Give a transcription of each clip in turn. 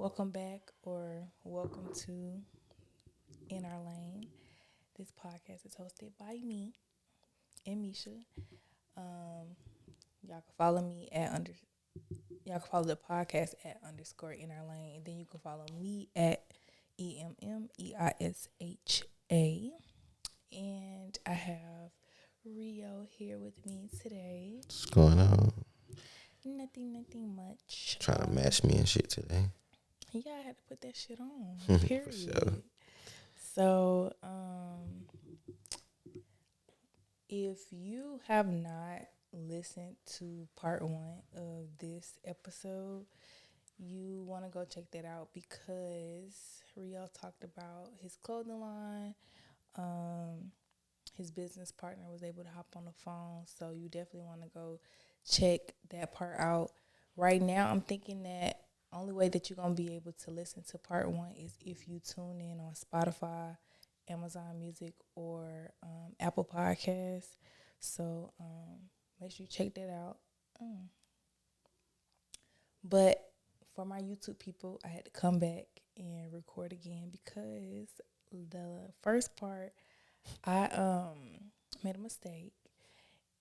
Welcome back or welcome to In Our Lane. This podcast is hosted by me, Emmeisha. Um, y'all can follow me at y'all can follow the podcast at underscore In Our Lane, and then you can follow me at EMMEISHA. And I have Rio here with me today. What's going on? Nothing much. Trying to match me and shit today. Yeah, I had to put that shit on. For Period. sure. So, if you have not listened to part one of this episode, you want to go check that out because Rio talked about his clothing line. His business partner was able to hop on the phone, so you definitely want to go check that part out. Right now, I'm thinking that only way that you're going to be able to listen to part one is if you tune in on Spotify, Amazon Music, or Apple Podcasts. So make sure you check that out. But for my YouTube people, I had to come back and record again because the first part, I made a mistake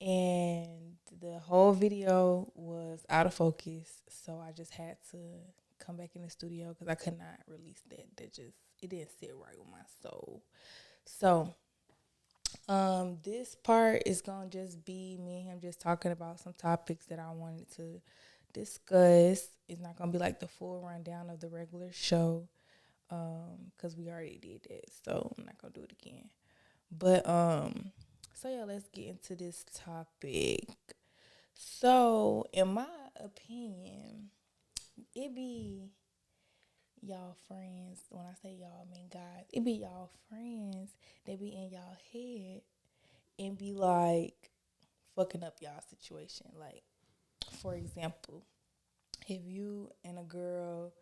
and the whole video was out of focus. So I just had to come back in the studio because I could not release that. It didn't sit right with my soul. So this part is gonna just be me and him just talking about some topics that I wanted to discuss. It's not gonna be like the full rundown of the regular show, because we already did that. So I'm not gonna do it again. But so yeah, let's get into this topic. So in my opinion, it be y'all friends. When I say y'all, I mean guys. It be y'all friends. They be in y'all head and be like fucking up y'all situation. Like, for example, if you and a girl,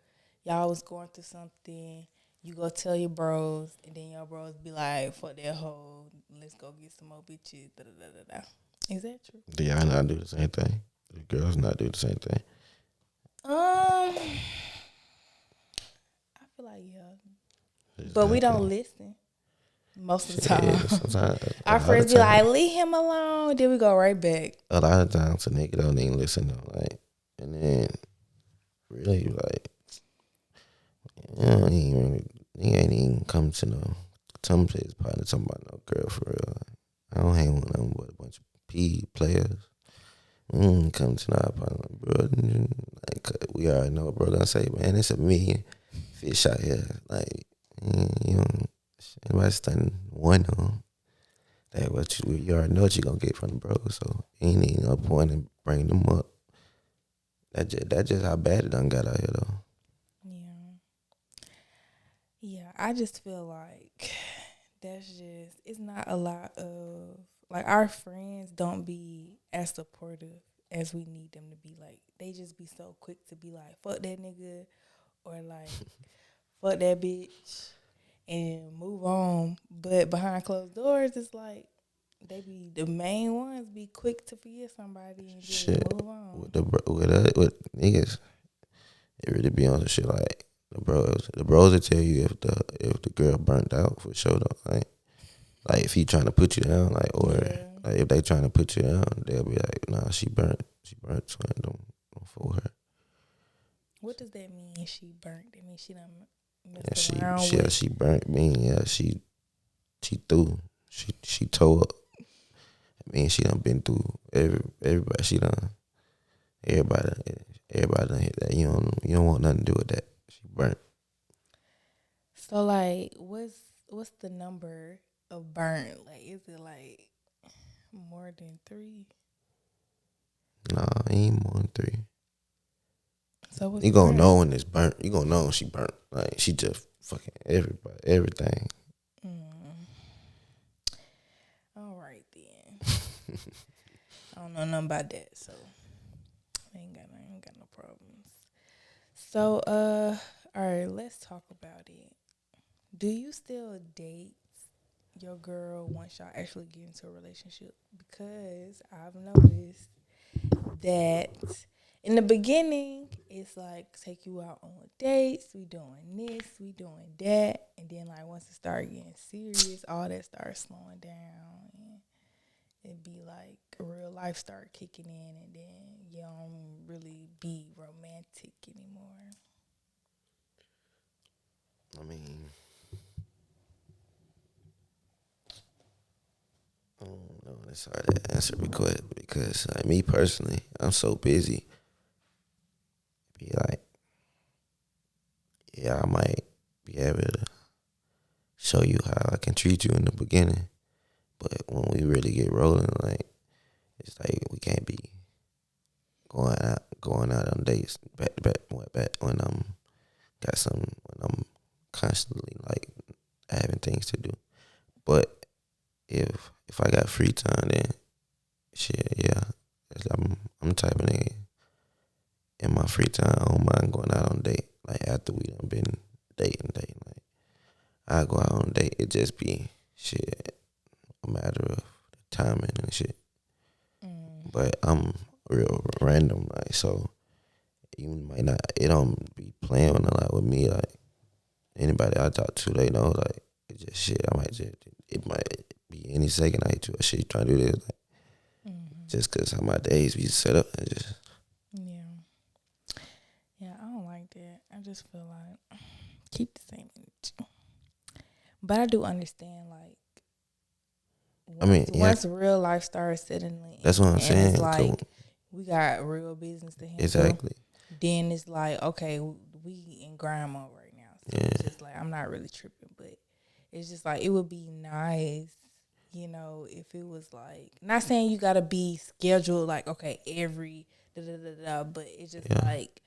y'all was going through something, you go tell your bros, and then your bros be like, fuck that hoe, let's go get some more bitches, da da da da da. Is that true? Do y'all not do the same thing? The girls not do the same thing? I feel like yeah, but we don't listen most of the time. Sometimes, Our friends be like, leave him alone, then we go right back. a lot of times a nigga don't even listen though, like, and then really like, he ain't even come to no, some to his partner talking about no girl for real. I don't hang with them but a bunch of P players. Come to our partner, bro. Like, we already know what bro gonna say, man. It's a million fish out here. Like, you know, anybody standing one on that what you already know what you gonna get from the bro. So ain't even no point in bringing them up. That just how bad it done got out here though. Yeah, I just feel like it's not a lot of, like, our friends don't be as supportive as we need them to be. Like, they just be so quick to be like, fuck that nigga, or like, fuck that bitch, and move on. But behind closed doors, it's like, they be the main ones be quick to forgive somebody and just move on. With niggas, it really be on some shit like the bros will tell you if the girl burnt out for sure though, like if he trying to put you down, like, or like if they trying to put you down, they'll be like, nah, she burnt, so don't fool her. What does that mean? She burnt? That means she done she burnt me. Yeah, she threw. She tore up. I mean, she done been through everybody. Everybody done hit that. You don't want nothing to do with that. She burnt. So like, what's the number of burnt? Like, is it like more than 3? Nah, ain't more than 3. So what's you gonna know when it's burnt. You gonna know when she burnt. Like, she just fucking everything. All right then. I don't know nothing about that, so I ain't got no problems. So all right, let's talk about it. Do you still date your girl once y'all actually get into a relationship? Because I've noticed that in the beginning, it's like take you out on dates. We doing this, we doing that, and then like once it start getting serious, all that starts slowing down, and it'd be like real life start kicking in, and then you don't really be romantic anymore. I mean, I don't know. It's hard to answer because like me personally, I'm so busy. Be like, yeah, I might be able to show you how I can treat you in the beginning, but when we really get rolling, like it's like we can't be going out on dates back when I'm got some when I'm constantly like having things to do. But if I got free time, then shit, yeah, I'm the type of nigga in my free time. I don't mind going out on a date. Like after we done been dating, like I go out on a date. It just be shit a matter of timing and shit. Mm. But I'm real random, like so. You might not. It don't be playing a lot with me. Like anybody I talk to, they know. Like it just shit. I might just. It might be any second I hit you. Shit, trying to do this. Like, Mm-hmm. just cause how my days be set up. I just Yeah, yeah, I don't like that. I just feel like keep the same energy. But I do understand, like I mean, yeah, once real life starts settling that's what in, I'm and it's saying. like we got real business to handle. Exactly. Then it's like, okay, we in grind mode right now, so Yeah. it's just like I'm not really tripping, but it's just like it would be nice, if it was like not saying you gotta be scheduled like okay every da da da da, but it's just Yeah. like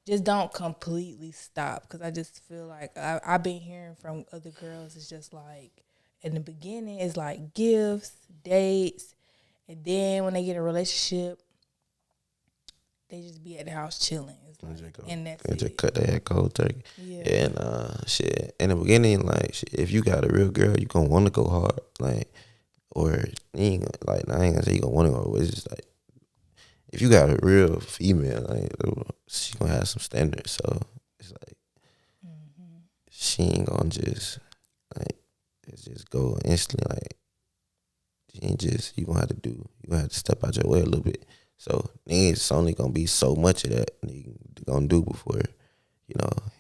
just don't completely stop because I just feel like I've been hearing from other girls. It's just like in the beginning, it's like gifts, dates, and then when they get a relationship, they just be at the house chilling. It's like, and that's And just it. cut that cold turkey. Yeah. And shit. In the beginning, like shit, if you got a real girl, you gonna want to go hard. Like, or you ain't like I ain't gonna say you gonna want to go. It's just like if you got a real female, like she gonna have some standards. So it's like Mm-hmm. she ain't gonna just like it's just go instantly. Like she ain't just you gonna have to step out your way a little bit. So then it's only gonna be so much of that you gonna do before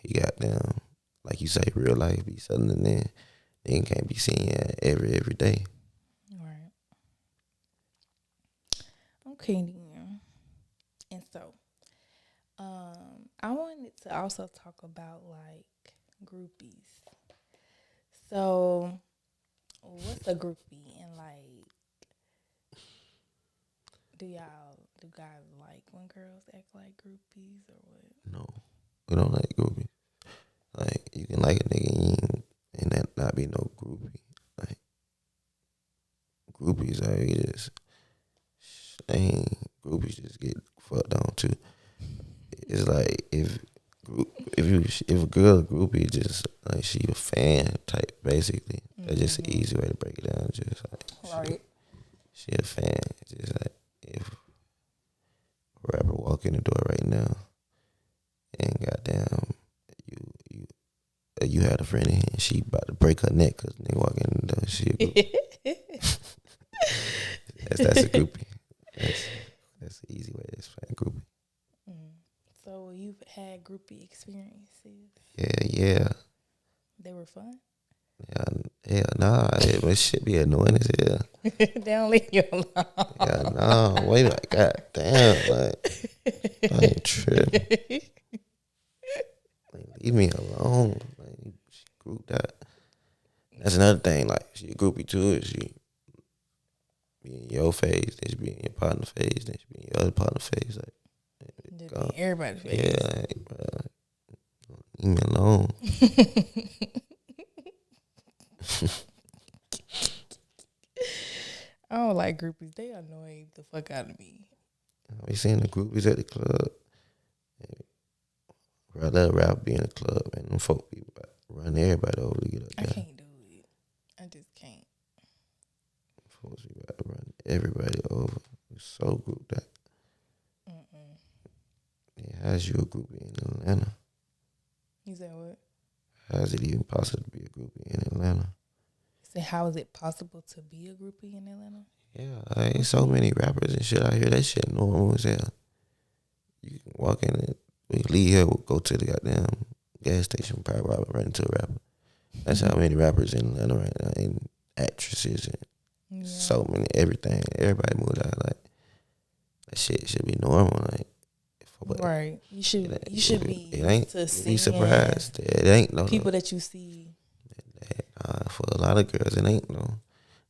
he got down like you say real life be settling in. Then can't be seen every day. Right. Okay, then. And so, I wanted to also talk about like groupies. So, what's a groupie and like do guys like when girls act like groupies or what? No, we don't like groupies. Like you can like a nigga and that not be no groupie. Like groupies are just ain't groupies just get fucked on too. It's like if a girl a groupie just like she a fan type basically. That's just an easy way to break it down. Just like Right. she a fan. It's just like if a rapper walk in the door right now and goddamn you you had a friend in here and she about to break her neck because nigga walk in the door. She a groupie. That's a groupie. That's an easy way to explain groupie. Mm. So you've had groupie experiences. Yeah. They were fun. Yeah, hell nah. It shit be annoying as hell. They don't leave you alone. Yeah, nah. Wait, like, goddamn, like, I ain't tripping. Like, leave me alone. Like, she grouped out. That's another thing. Like, she a groupie too. She be in your face, then she be in your partner face, then she be in your other partner face. Like, Just be everybody's face. yeah, like, bro, leave me alone. I don't like groupies. They annoy the fuck out of me. I be seeing the groupies at the club. Bro, I let rap be in the club and them folk be run everybody over to get up I there. can't do it. I just can't. Folks be about to run everybody over. It's so grouped that. Mm-mm. how's you a groupie in Atlanta? You said what? How is it even possible to be a groupie in Atlanta? You said how is it possible to be a groupie in Atlanta? Yeah, like, so many rappers and shit out here. That shit normal as hell. You can walk in and we leave here, we'll go to the goddamn gas station, probably rob it right into a rapper. That's how many rappers in Atlanta right now, and actresses and so many everything. Everybody moves out like that. Shit should be normal. Like, right, you should be It ain't. used to You be seeing surprised. It ain't no people that you see. for a lot of girls. It ain't no.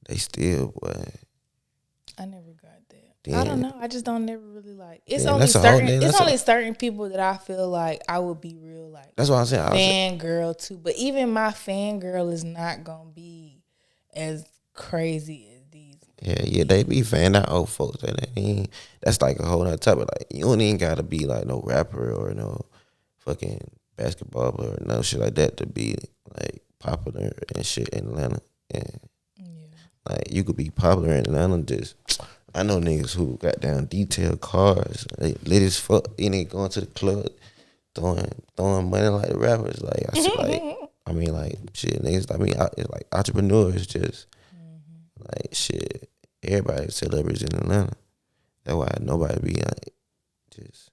They still boy. I never got that. Then, I don't know. I just don't never really like. It's then only that's a whole- certain. then It's that's a- only certain people that I feel like I would be real like That's what I'm saying. fangirl too. But even my fangirl is not gonna be as crazy as these. Yeah, they be fan out old folks. That's like a whole nother topic. Like, you don't even gotta be like no rapper or no fucking basketball player or no shit like that to be like popular and shit in Atlanta. And like, you could be popular in Atlanta. Just I know niggas who got down detailed cars. They lit as fuck. And they going to the club throwing money like the rappers. Like I see, like shit niggas. It's like entrepreneurs just like shit. Everybody celebrities in Atlanta. That's why nobody be like just.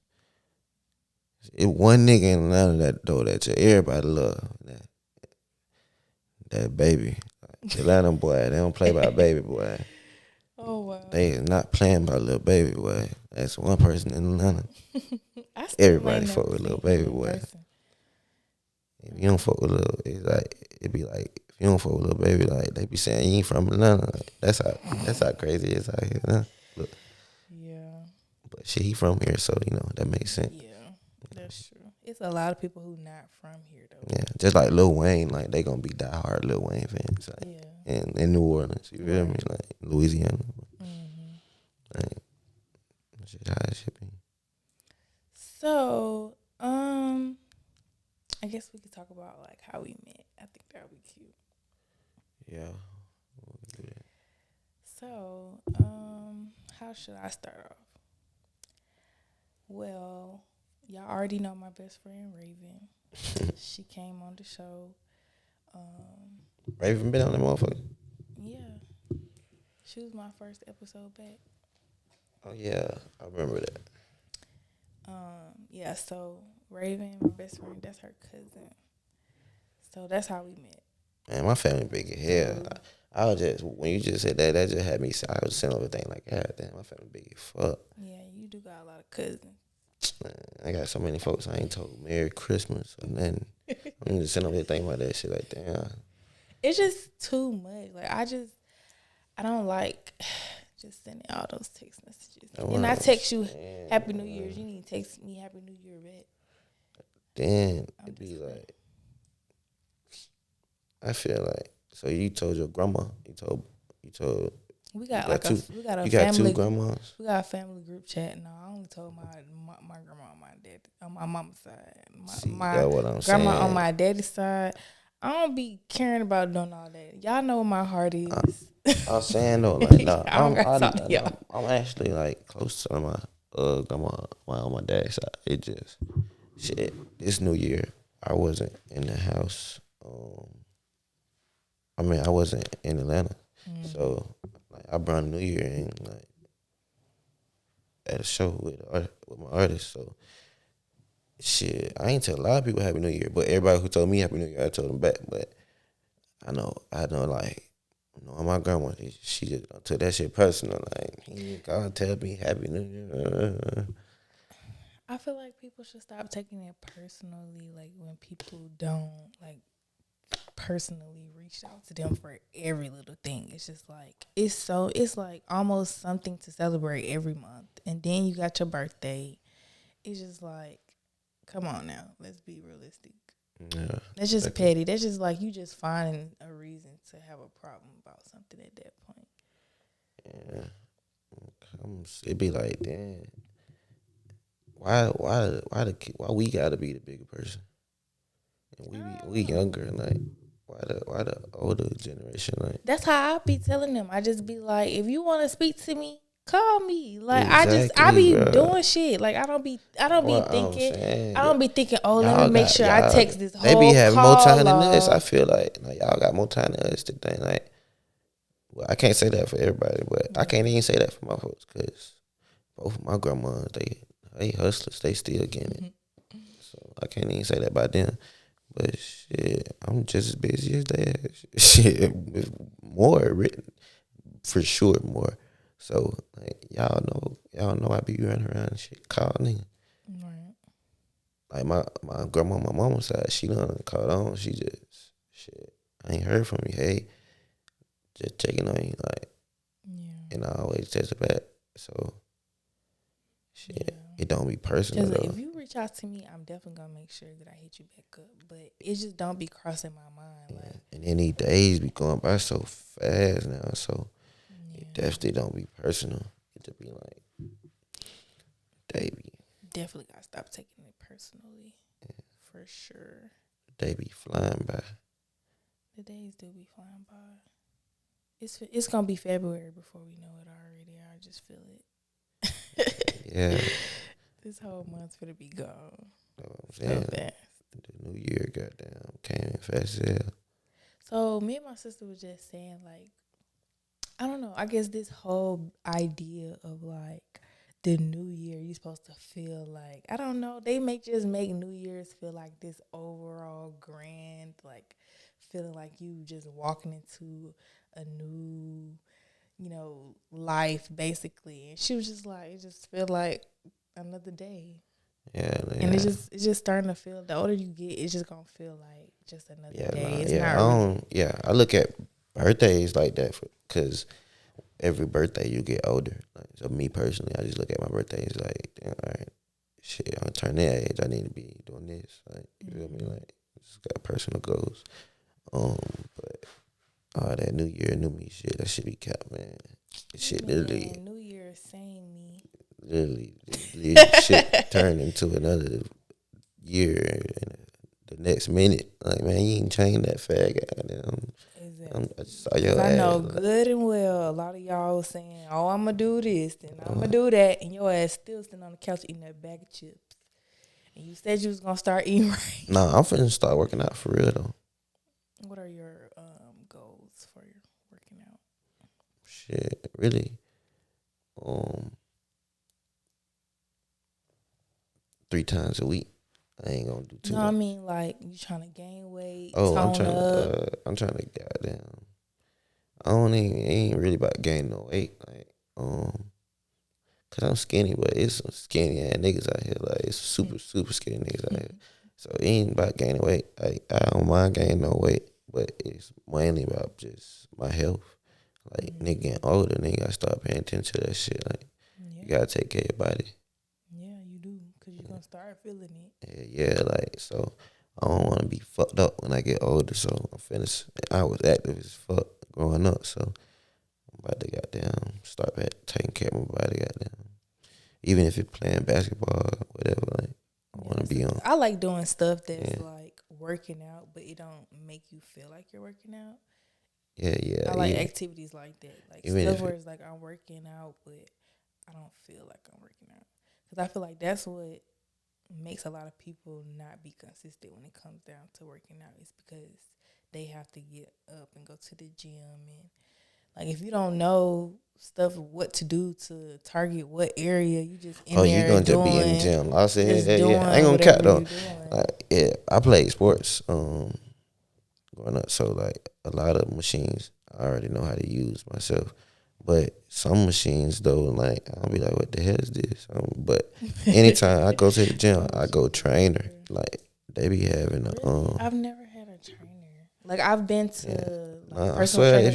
It one nigga in Atlanta that everybody love that baby. Like, Atlanta boy, they don't play by baby boy. Oh wow. They is not playing by little baby boy. That's one person in Atlanta. Everybody fuck with little baby boy. If you don't fuck with little, it'd be like if you don't fuck with little baby, like they be saying you ain't from Atlanta. Like, that's how crazy it is out here. Huh? Look. Yeah. But shit, he from here, so that makes sense. Yeah, that's true. It's a lot of people who not from here though. Yeah, just like Lil Wayne, like they gonna be diehard Lil Wayne fans. Like, in New Orleans, you feel me? Like Louisiana. Like, shit, how it should be. So, I guess we could talk about like how we met. I think that would be cute. Yeah, we'll do that. So, how should I start off? Well, y'all already know my best friend Raven. She came on the show. Raven been on the motherfucker? Yeah. She was my first episode back. Oh yeah, I remember that. Yeah, so Raven, my best friend, that's her cousin. So that's how we met. Man, my family big as hell. I was just, when you just said that just had me, I was saying everything like, God damn, my family big as fuck. Yeah, you do got a lot of cousins. Man, I got so many folks I ain't told Merry Christmas or nothing. I'm just sitting over there thinking about that shit like, damn. It's just too much. Like, I don't like just sending all those text messages. And I text you Happy New Year. You need to text me Happy New Year back. Then it'd be like, I feel like, so you told your grandma, you told we got you got two grandmas. We got a family group chat. No, I only told my grandma on my dad on my mama's side. My that's what I'm grandma saying. on my daddy's side. I don't be caring about doing all that. Y'all know what my heart is. I'm saying though, like, nah, I'm actually like close to my grandma on my dad's side. It just shit. This New Year, I wasn't in the house. I wasn't in Atlanta, so like I brought New Year in like at a show with my artist. So shit, I ain't tell a lot of people Happy New Year, but everybody who told me Happy New Year, I told them back. But I know, like, my grandma, she just took that shit personal. Like, God tell me Happy New Year. I feel like people should stop taking it personally. Like when people don't like personally reach out to them for every little thing. It's just like it's like almost something to celebrate every month. And then you got your birthday. It's just like, come on now, let's be realistic. Yeah, that's just petty. That's just like you just finding a reason to have a problem about something at that point. Yeah, it'd be like, damn, why we gotta be the bigger person? And we younger, and like, why the older generation, like? That's how I be telling them. I just be like, if you want to speak to me, Call me. Like I Exactly, be bro. doing shit. Like I don't be What I'm thinking. saying, I don't be thinking, oh, let me y'all make got sure I y'all. text this They be whole having more time call than us. I log. feel like y'all got more time than us to think. Like, well, I can't say that for everybody, but I can't even say that for my folks because both of my grandmas, they hustlers. They still getting it. So I can't even say that about them. But shit, I'm just as busy as they are. Shit, with more written for sure, more. So like y'all know I be running around and shit, calling. Right. Like my grandma, my mama's side, she done caught on. She just shit. I ain't heard from you. Hey, just checking on you, like, Yeah. and I always text her back. So shit, Yeah. it don't be personal Because though. if you reach out to me, I'm definitely gonna make sure that I hit you back up. But it just don't be crossing my mind. Yeah. Like, And then these days be going by so fast now. So it yeah, definitely don't be personal. It just be like, definitely gotta stop taking it personally. For sure. they be flying by. The days do be flying by. It's gonna be February before we know it already. I just feel it. Yeah, This whole month's gonna be gone. know what I'm So saying? fast. The new year, goddamn, came in fast as hell. So me and my sister was just saying, like, I don't know. I guess this whole idea of like the new year, you supposed to feel like, I don't know. They make New Year's feel like this overall grand, like feeling like you just walking into a new, life basically. And she was just like, it just feel like another day. Yeah, And yeah, it's just starting to feel, the older you get, it's just gonna feel like just another yeah, day. nah, It's yeah. not I really. don't. Yeah, I look at birthdays like that because every birthday you get older. Like, so me personally, I just look at my birthdays like, damn, all right, shit, I'm turning that age. I need to be doing this. Like, you feel me? Like, just got personal goals. But all that New Year, new me shit, that should be kept, man. Shit, Man, New Year, same me. literally, shit turned into another year and the next minute. Like, man, you ain't changed that fag. Goddamn. Exactly. I just saw Because your I ass. know Like, good and well a lot of y'all was saying, oh, I'm going to do this and I'm going to do that. And your ass still sitting on the couch eating that bag of chips. And you said you was going to start eating right. nah, I'm finna start working out for real though. What are your goals for your working out? Shit, really. Um, 3 times a week. I ain't gonna do too No, I much. mean, like, you trying to gain weight, Oh, tone up. I'm trying to goddamn. I don't even it ain't really about gaining no weight, like cause I'm skinny, but it's some skinny ass niggas out here, like it's super skinny niggas out here. So it ain't about gaining weight. Like I don't mind gaining no weight, but it's mainly about just my health. Like nigga getting older, nigga gotta start paying attention to that shit. Like you Yeah. gotta take care of your body. Yeah, you do. Because you're going to start feeling it. Yeah, like so. I don't want to be fucked up when I get older. So I'm finished. I was active as fuck growing up. So I'm about to goddamn start back taking care of my body. Goddamn, even if it's playing basketball, whatever. Like I Yeah, want to be on. I like doing stuff that's Yeah, like working out, but it don't make you feel like you're working out. yeah. I like activities like that, like Even stuff if where it, it's like I'm working out, but I don't feel like I'm working out. Because I feel like that's what makes a lot of people not be consistent when it comes down to working out. Is because they have to get up and go to the gym, and like if you don't know stuff what to do to target what area, you just in oh, you there gonna just be in the doing, gym. I said, just yeah. I ain't doing gonna cut whatever though. you're doing. Like, yeah, I played sports. Growing up, so like a lot of machines I already know how to use myself. But some machines though, like I'll be like, what the hell is this? But anytime I go to the gym, I go trainer. Like they be having a Really? I've never had a trainer. Like I've been yeah. to like Nah, I personal swear trainers.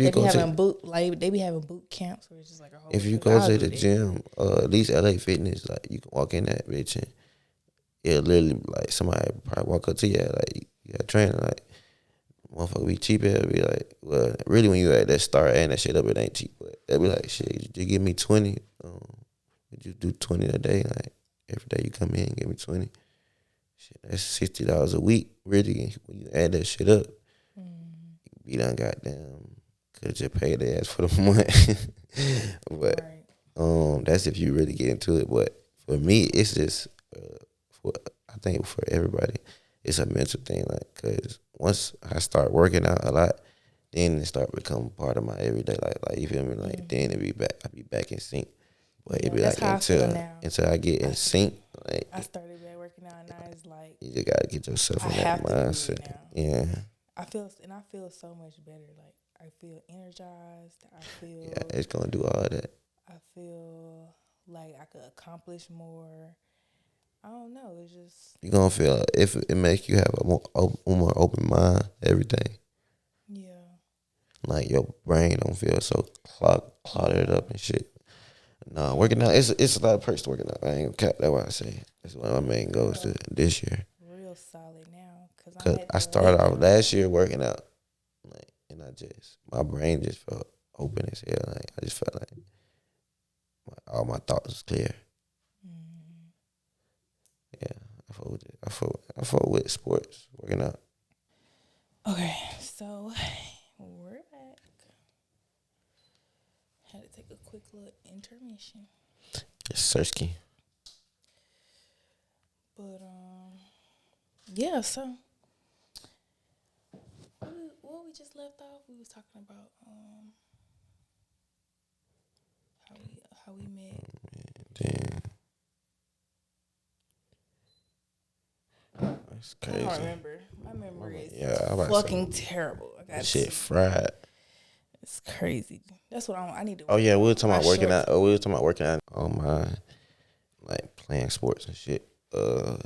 They be having boot camps where it's just like a whole if bunch you of people. go I'll to do the that. gym, at least LA Fitness, like you can walk in that bitch and it'll literally like somebody probably walk up to you like you got a trainer like motherfucker be cheap. It'll be like, well, really when you at that start and that shit up, it ain't cheap. But it'll be like, shit, you give me 20. Would you do 20 a day? Like every day you come in, give me 20. Shit, that's $60 a week. Really, when you add that shit up, you done goddamn could have just paid the ass for the month. But Right. That's if you really get into it. But for me, it's just for I think for everybody, it's a mental thing. Like, cause once I start working out a lot, then it start becoming part of my everyday life. Like you feel me? Like then I be back in sync. But it Yeah, be that's like how I feel now. until I get in sync, like I started back working out, and now it's like you just gotta get yourself I in that have to do mindset. it now. Yeah, I feel so much better. Like I feel energized. yeah, it's gonna do all that. I feel like I could accomplish more. I don't know. It's just You gonna feel if it makes you have a more open mind, everything. yeah, Like your brain don't feel so cluttered yeah. up and shit. No, working out it's a lot of perks to working out. I ain't gonna cap. That's why I say that's one of my main goals this year. Real solid now because I Cause had I to started wait off for last year working out, like, and my brain just felt open as hell. Like I just felt like all my thoughts was clear. mm. Yeah, I fuck with it. I fuck with sports working out. Okay, so we're back. Had to take a quick little intermission, It's Sersky. but yeah. So what we just left off, we was talking about how we met. Damn, that's I don't crazy. remember. My memory is Yeah, I about to say fucking terrible. I got this shit fried. it's crazy. That's what I need to Oh work yeah, we were on. talking My about working short out. term. Oh, we were talking about working out on my like playing sports and shit.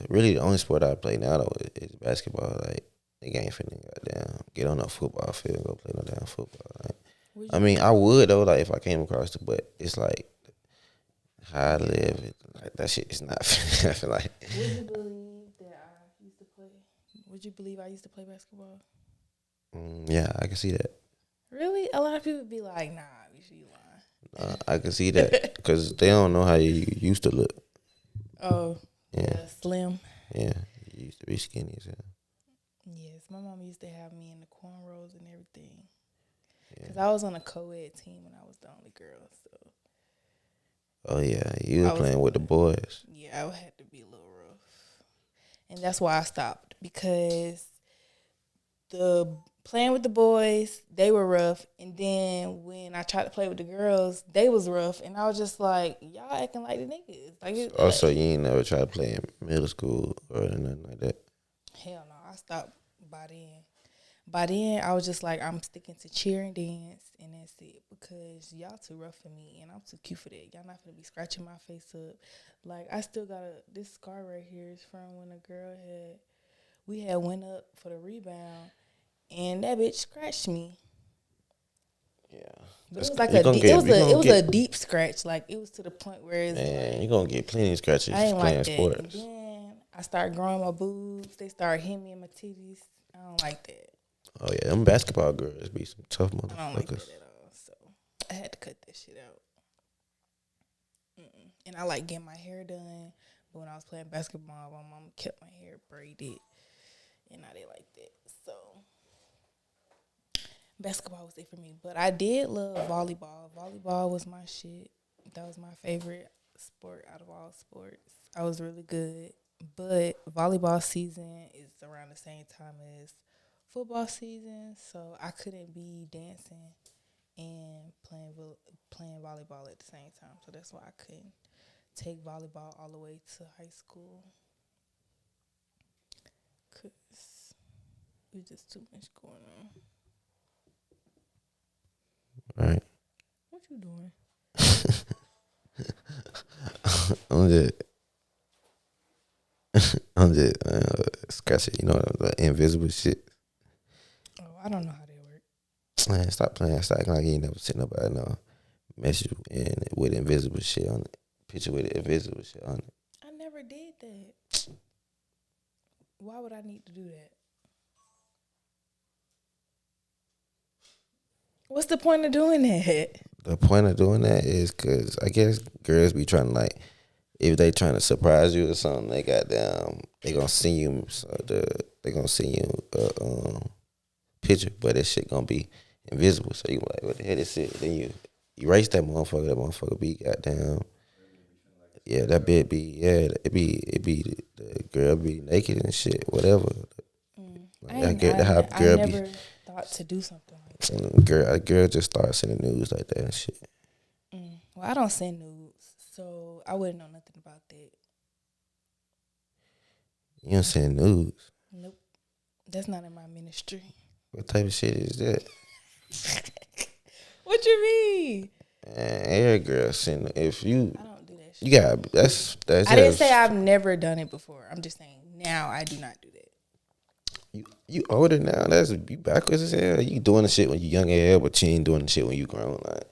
Really the only sport I play now though is basketball. Like nigga ain't finna goddamn get on a football field and go play no damn football. Like, Would I you mean, believe? I would though, like if I came across it, but it's like how I live. Like that shit is not. I feel like. Would you believe that I used to play? Would you believe I used to play basketball? Yeah, I can see that. Really? A lot of people be like, "Nah, you lying." I can see that because they don't know how you used to look. Oh, Yeah, yeah, slim. yeah. You used to be skinny as hell. Yes, my mom used to have me in the cornrows and everything. Yeah. Cause I was on a co-ed team when I was the only girl, so Oh yeah, you were I was playing with the boys. yeah, I had to be a little rough, and that's why I stopped because the playing with the boys they were rough, and then when I tried to play with the girls, they was rough, and I was just like, y'all acting like the niggas, Also, you ain't never tried to play in middle school or nothing like that. hell no, I stopped by then. By then, I was just like, I'm sticking to cheer and dance, and that's it. Because y'all too rough for me, and I'm too cute for that. Y'all not gonna be scratching my face up. Like I still got this scar right here is from when we had went up for the rebound, and that bitch scratched me. Yeah, But it was you gonna get you it gonna was a get deep scratch. Like it was to the point where it's man, you like gonna get plenty of scratches I ain't playing like that. And sports. then I started growing my boobs. They started hitting me in my titties. I don't like that. Oh yeah, them basketball girls be some tough I don't like motherfuckers. that at all. So I had to cut that shit out. And I like getting my hair done. But when I was playing basketball, my mom kept my hair braided. And I didn't like that. So basketball was it for me. But I did love volleyball. Volleyball was my shit. That was my favorite sport out of all sports. I was really good. But volleyball season is around the same time as football season. So I couldn't be dancing and playing volleyball at the same time. So that's why I couldn't take volleyball all the way to high school because it was just too much going on. Right. What you doing? I'm just I'm just scratching. You know the invisible shit. Oh, I don't know how they work. Man, stop playing. Stop acting like you ain't never seen nobody no message and with invisible shit on it. Picture with invisible shit on it. I never did that. Why would I need to do that? What's the point of doing that? The point of doing that is because I guess girls be trying to like if they trying to surprise you or something, they gonna send you they gonna send you a picture, but that shit gonna be invisible. So you like, what the hell is it? Then you erase that motherfucker. That motherfucker be goddamn. Yeah, that bitch be it be the girl be naked and shit, whatever. Like, that how I girl be. never thought to do something like that. And a girl just starts sending news like that and shit. Well, I don't send nudes, so I wouldn't know nothing about that. You don't send news. Nope, that's not in my ministry. What type of shit is that? What you mean? Man, every girl send. If you I don't do that shit. you got that's I didn't say I've never done it before. I'm just saying now I do not do that. You older now. That's you backwards as hell. You doing the shit when you young as hell, but you ain't doing the shit when you grown. Like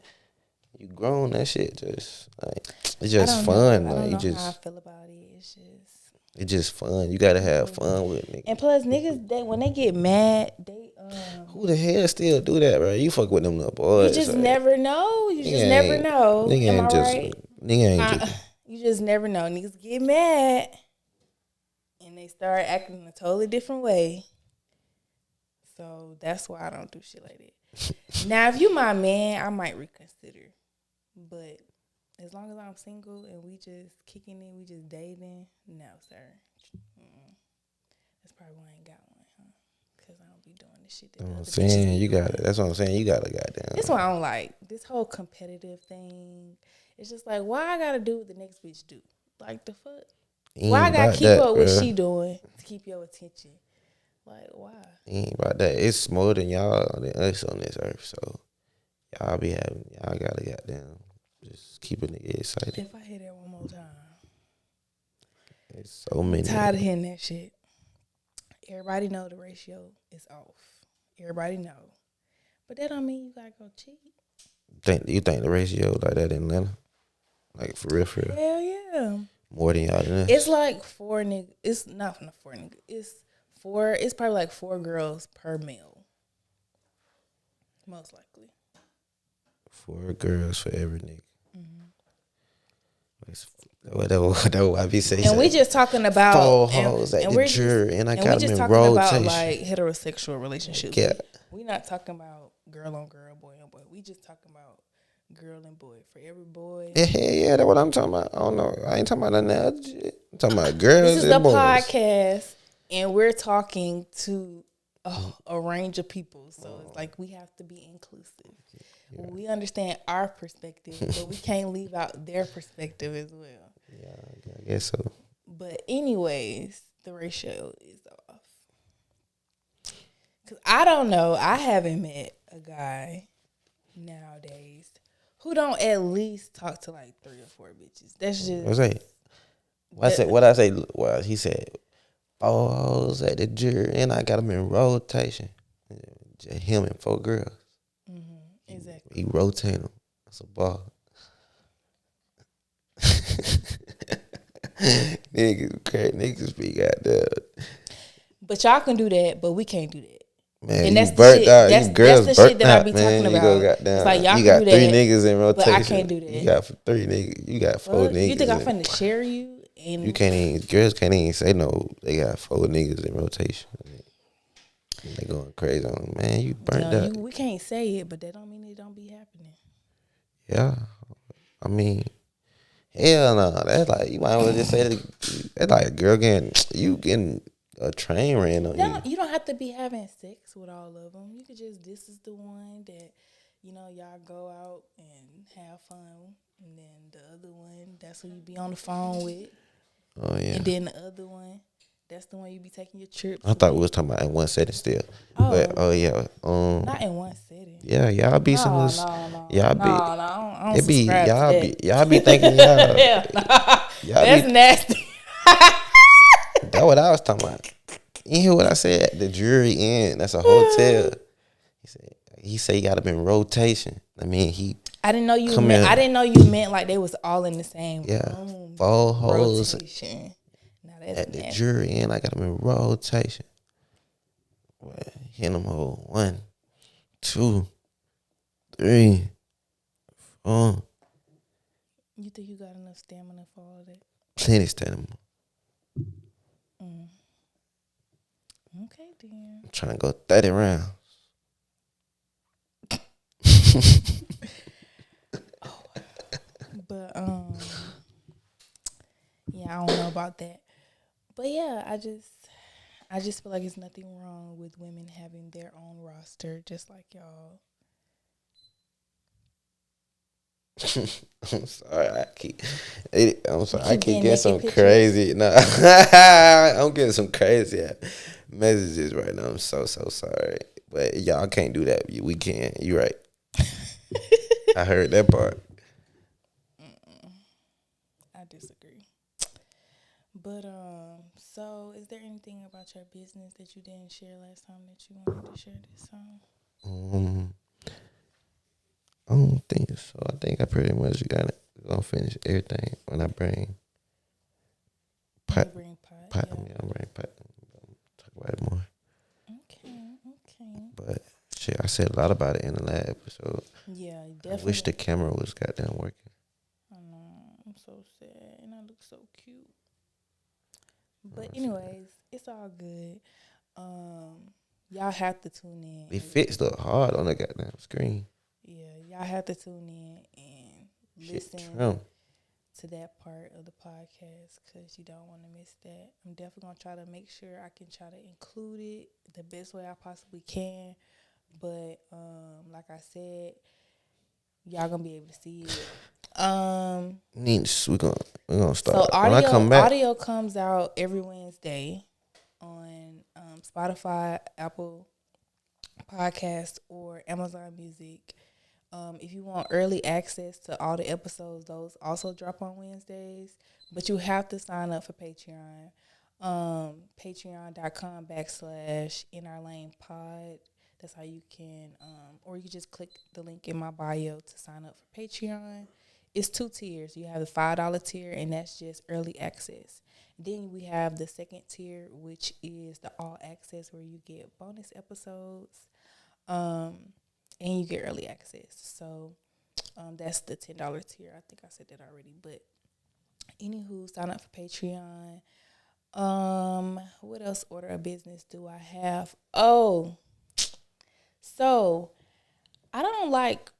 you grown, that shit just like it's just fun. I don't know you just how I feel about it. it's just fun. You gotta have fun with it. And plus, niggas, when they get mad, they Who the hell still do that, bro? You fuck with them little boys. you just like, never know. You just nigga never ain't- know. Nigga Am ain't I just right? nigga ain't just You just never know. Niggas get mad and they start acting in a totally different way. So that's why I don't do shit like that. Now, if you my man, I might reconsider. But as long as I'm single and we just kicking it, we just dating, no, sir. That's probably why I ain't got one, huh? Because I don't be doing this shit. I'm saying you got it. That's what I'm saying. You got to That's goddamn. why I don't like this whole competitive thing. It's just like, why I gotta do what the next bitch do? Like, the fuck? Why I gotta keep up with what she doing to keep your attention? Like, why? Ain't about that. It's more than y'all than us on this earth. So y'all gotta goddamn just keep a nigga excited. If I hear that one more time, It's so many. tired of hearing that shit. Everybody know the ratio is off. Everybody know, but that don't mean you gotta go cheat. You think the ratio like that in Atlanta? Like for real, for real? Hell yeah. More than y'all than us? It's like 4 niggas. It's not from the 4 niggas. It's 4. It's probably like 4 girls per male. Most likely. 4 girls for every nigga. That's what I be saying. And we just talking about 4 hoes at and the we're jury, and I and got we them just in talking about rotation. like heterosexual relationships. Yeah. We not talking about girl on girl, boy on boy. We just talking about girl and boy. For every boy. Yeah, that's what I'm talking about. I don't know. I ain't talking about none of that other shit. I'm talking about girls This is and the boys. podcast, and we're talking to a range of people. So it's like we have to be inclusive. Yeah. We understand our perspective, but we can't leave out their perspective as well. Yeah, I guess so. But anyways, the ratio is off. Because I don't know. I haven't met a guy nowadays who don't at least talk to like 3 or 4 bitches. That's just... What I say? Well, he said, 4 hoes at the jury, and I got him in rotation. Just him and 4 girls. Exactly. He rotate them. That's a ball. Niggas be goddamn. But y'all can do that, but we can't do that. Man, and that's you the burnt shit. out. That's, You girls that's the shit burnt that I out, be man. talking You about. go goddamn. It's like y'all you can got do 3 that, niggas in rotation. but I can't do that. You got 3 niggas. You got 4 niggas. You think I'm finna share you? And you can't even. Girls can't even say no. They got 4 niggas in rotation. They going crazy on them. Man, you burnt out. We can't say it, but that don't mean it don't be happening. Yeah, I mean, hell no. That's like you might as well just say that's like a girl getting a train ran on you. You don't have to be having sex with all of them. You could just, this is the one that, y'all go out and have fun. And then the other one, that's who you be on the phone with. Oh, yeah. And then the other one, that's the one you be taking your trips I thought we was talking about in one setting still. Oh. But, yeah. Not in one setting. Yeah, y'all be some of this. No. Y'all be. I don't It be, subscribe to that. y'all be thinking y'all. Yeah, that's nasty. That's what I was talking about. You hear what I said? The jury in. That's a hotel. He said he got him in rotation. I mean, I didn't know you meant. I didn't know you meant like they was all in the same room. 4 hoes at the jury in. I got him in rotation. Well, hit them whole 1, 2, 3, 4. You think you got enough stamina for all that? Plenty stamina. Okay, then. I'm trying to go 30 rounds. about that. But yeah, I just feel like it's nothing wrong with women having their own roster, just like y'all. I'm sorry, I'm You sorry, I keep keep getting getting naked some pictures. crazy. No, I'm getting some crazy messages right now. I'm so sorry, but y'all can't do that. We can. You right. I heard that part. Mm-mm, I disagree. But so is there anything about your business that you didn't share last time that you wanted to share this time? Um, I don't think so. I think I pretty much got it. Gonna finish everything when I bring When you pot. bring pot, Pot. I yeah. mean, I bring pot. Talk about it more. Okay, okay. But shit, I said a lot about it in the last episode. Yeah, you I wish the definitely. camera was goddamn working. I know. I'm so sad, and I look so cute. But Honestly. anyways, it's all good. Um, y'all have to tune in It and fits look hard on the goddamn screen. yeah, y'all have to tune in and Shit, listen trim. to that part of the podcast because you don't want to miss that. I'm definitely gonna try to make sure I can try to include it the best way I possibly can. But like I said, y'all gonna be able to see it. We gonna So start when I come back. audio comes out every Wednesday on Spotify, Apple Podcast, or Amazon Music. If you want early access to all the episodes, those also drop on Wednesdays. But you have to sign up for Patreon. Patreon.com/InOurLanePod. That's how you can, or you can just click the link in my bio to sign up for Patreon. It's 2 tiers. You have the $5 tier, and that's just early access. Then we have the second tier, which is the all access, where you get bonus episodes. And you get early access. So that's the $10 tier. I think I said that already. But anywho, sign up for Patreon. What else order of business do I have? Oh, so I don't like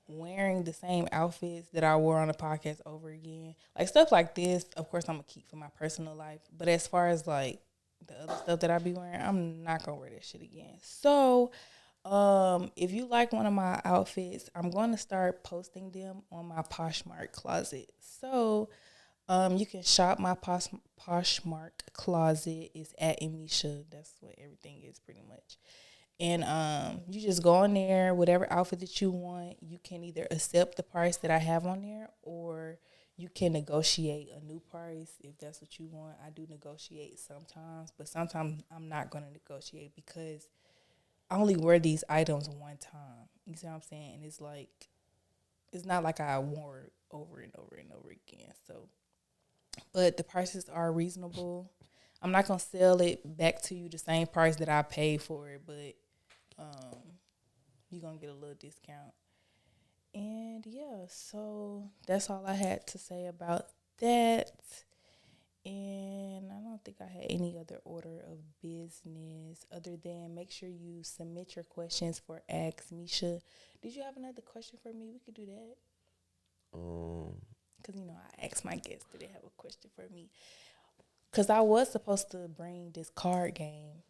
wearing the same outfits that I wore on the podcast over again. Like stuff like this, of course, I'm gonna keep for my personal life. But as far as like the other stuff that I be wearing, I'm not gonna wear that shit again. So if you like one of my outfits, I'm going to start posting them on my Poshmark closet. So, you can shop my Poshmark closet. It's at Emmeisha. That's what everything is pretty much. And you just go on there, whatever outfit that you want. You can either accept the price that I have on there, or you can negotiate a new price if that's what you want. I do negotiate sometimes, but sometimes I'm not going to negotiate because I only wear these items one time. You see what I'm saying? And it's like, it's not like I wore it over and over and over again. So, but the prices are reasonable. I'm not gonna sell it back to you the same price that I paid for it, but um, you're gonna get a little discount. And yeah, so that's all I had to say about that. And I don't think I had any other order of business other than make sure you submit your questions for Ask Misha. Did you have another question for me? We could do that. Um, Because, I asked my guests, did they have a question for me? Because I was supposed to bring this card game.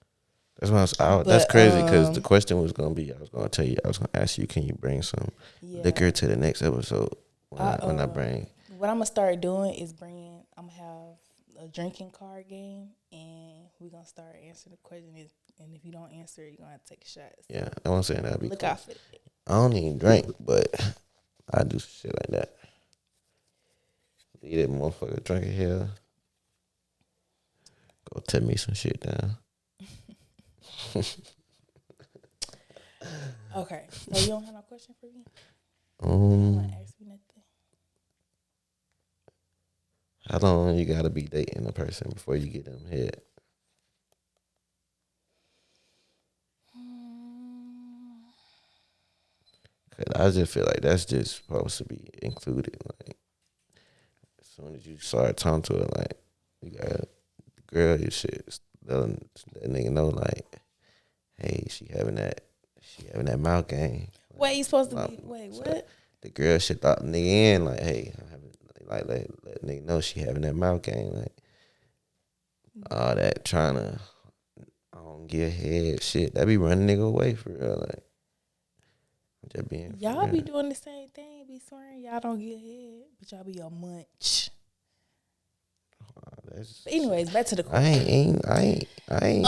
that's But, crazy because the question was gonna be. I was gonna tell you. I was gonna ask you, can you bring some yeah. liquor to the next episode when I bring. What I'm going to start doing is I'm going to have a drinking card game, and we're going to start answering the question. And if you don't answer, you're going to have to take a shot. So Yeah, I was saying that'd be look cool. out for that. I don't even drink, but I do shit like that. Leave that motherfucker drinking here. Go tell me some shit down. Okay, so you don't have no question for me? You don't want to ask me nothing? How long you gotta be dating a person before you get them head? Cause I just feel like that's just supposed to be included. Like as soon as you start talking to her, like you got the girl, you shit. That nigga know like, hey, she having that mouth game. Like, Wait, you supposed to be? Wait, so what? the girl should thought the nigga in like, hey, I'm having like let nigga know she having that mouth game. Like All that trying to I don't get head shit. That be running nigga away for real. Like just being for Y'all real. be doing the same thing. Be swearing y'all don't get head, but y'all be a munch. But anyways, back to the question. I ain't.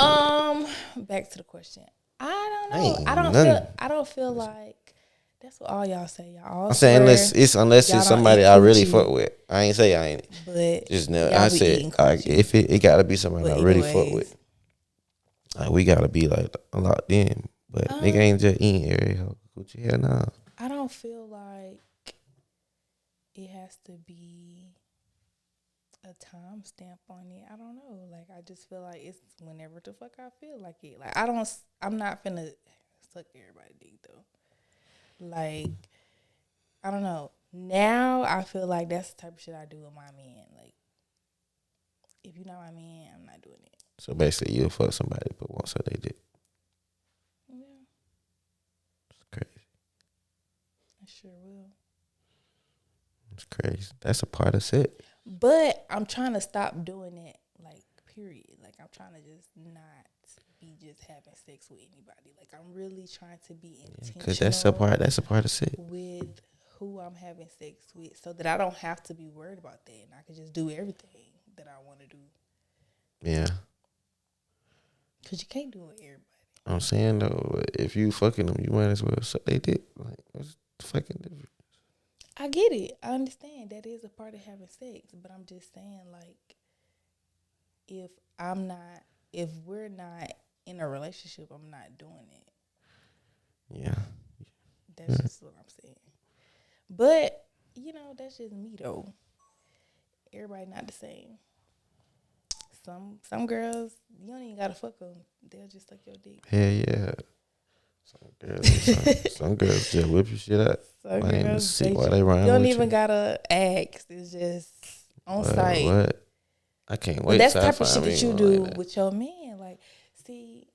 Back to the question. I don't I know. ain't I don't nothing. feel. I don't feel like that's what all y'all say. Y'all all I'm saying swear unless y'all it's don't somebody eat I really coochie, fuck with. I ain't say I ain't. but Just no. y'all I be said eating coochie. if it gotta be somebody But I really fuck anyways, with. Like we gotta be like locked in. But nigga ain't just eating every hoe. Coochie hell nah. I don't feel like it has to be a time stamp on it. I don't know. Like I just feel like it's whenever the fuck I feel like it. Like I'm not finna suck everybody dick though. Like I don't know. Now I feel like that's the type of shit I do with my man. Like if you're not my man, I'm not doing it. So basically you'll fuck somebody but won't suck they dick. Yeah, It's crazy. I sure will. It's crazy. That's a part of it. But I'm trying to stop doing it. Like period. Like I'm trying to just not be just having sex with anybody. Like I'm really trying to be intentional. Because that's a part of it. With who I'm having sex with, so that I don't have to be worried about that, and I can just do everything that I want to do. Yeah. Cause you can't do it with everybody. I'm saying though, if you fucking them, you might as well suck they dick. Like what's the fucking difference? I get it. I understand that is a part of having sex, but I'm just saying, like, if we're not in a relationship, I'm not doing it. Yeah. That's just what I'm saying. But that's just me though. Everybody not the same. Some girls, you don't even gotta fuck them. They'll just suck your dick. Hell yeah. Some girls just whip your shit out. Some Why girls, they you run don't with even you? gotta ask. It's just on site. What? I can't wait. But that's till the I type of find shit me that you one do like that. with your man. Like, see,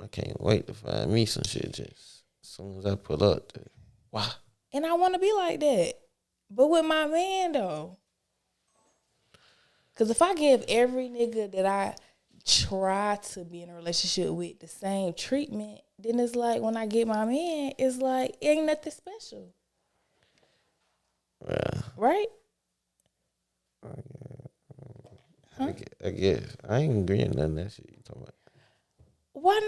I can't wait to find me some shit just as soon as I pull up. Wow. and I want to be like that. But with my man, though. Because if I give every nigga that I try to be in a relationship with the same treatment, then it's like when I get my man, it's like it ain't nothing special. Yeah. Right? I guess. I ain't agreeing to none of that shit you talking about. Why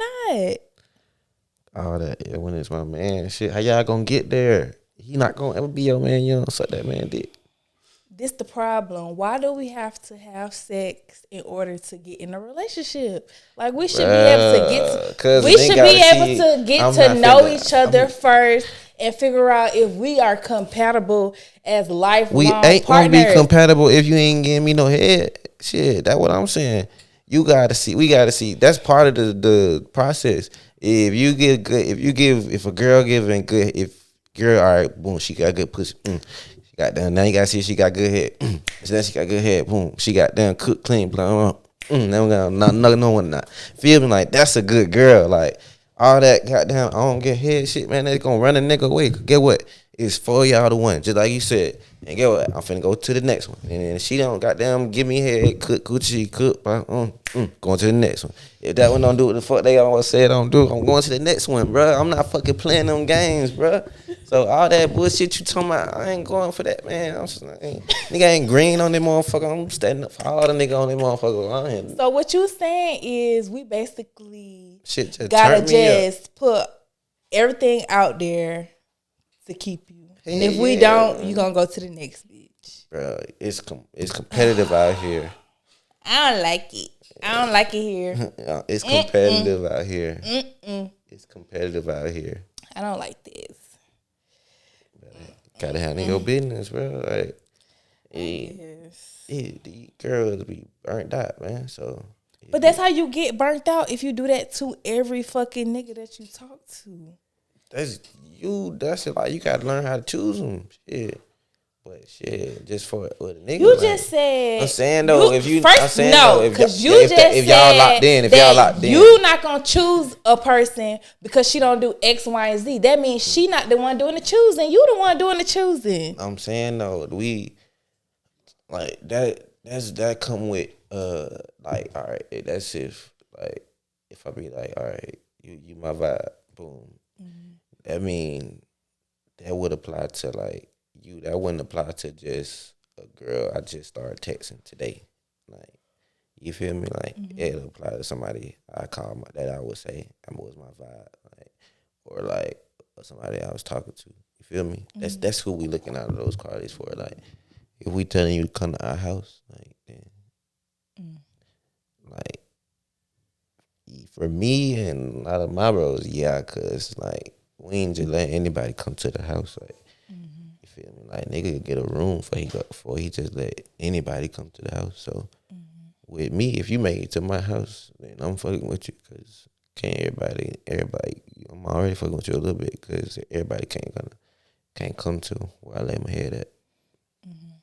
not? All that, yeah, when it's my man, shit, how y'all gonna get there? He not gonna ever be your man. You don't suck that man dick. This the problem. Why do we have to have sex in order to get in a relationship? Like we should be able to get to know each other first and figure out if we are compatible as lifelong We ain't partners. gonna be compatible if you ain't giving me no head. Shit, that's what I'm saying. You gotta see. We gotta see. That's part of the process. If you give good, if a girl giving good, if girl, all right, boom, she got good pussy. She got done. Now you gotta see if she got good head. So then she got good head. Boom, she got done, cook, clean, blah, blah. Now we got no one not. Feel me? Like that's a good girl. Like all that goddamn, I don't get head shit, man. They gonna run a nigga away. Get what? It's for y'all to win, just like you said. And get what? I'm finna go to the next one. And then she don't goddamn give me head, cook, Gucci, cook, going to the next one. If that one don't do what the fuck they always say don't do, I'm going to the next one, bro. I'm not fucking playing them games, bro. So all that bullshit you talking about, I ain't going for that, man. Nigga ain't green on them motherfucker. I'm standing up for all the nigga on them motherfucker. So what you saying is we basically Shit just gotta turned me up. just put everything out there to keep you. And if we Yeah, don't, you gonna go to the next bitch. bro, it's competitive out here. I don't like it. I don't like it here. It's competitive out here. It's competitive out here. I don't like this. Gotta handle your business, bro. Like, these girls be burnt out, man. So, but that's how you get burnt out if you do that to every fucking nigga that you talk to. That's it. Like you gotta learn how to choose them. Shit. But shit, just for with a nigga. You like, just said. I'm saying though, if y'all locked in, you not gonna choose a person because she don't do X, Y, and Z. That means she not the one doing the choosing. You the one doing the choosing. I'm saying though, we like that. That come with like, all right, that's if I be like, all right, you my vibe, boom. Mm-hmm. That mean that would apply to like you. That wouldn't apply to just a girl I just started texting today. Like, you feel me? Like, Mm-hmm. it'll apply to somebody I call that I would say was my vibe, like, or like somebody I was talking to. You feel me? Mm-hmm. That's who we looking out of those qualities for. Like, if we telling you to come to our house, like, then Mm-hmm. like for me and a lot of my bros, yeah, cause like we ain't just let anybody come to the house. Like, Mm-hmm. you feel me? Like, nigga could get a room before he just let anybody come to the house. So Mm-hmm. with me, if you make it to my house, then I'm fucking with you. Cause can't everybody, I'm already fucking with you a little bit. Cause everybody can't come to where I lay my head at. Mm-hmm.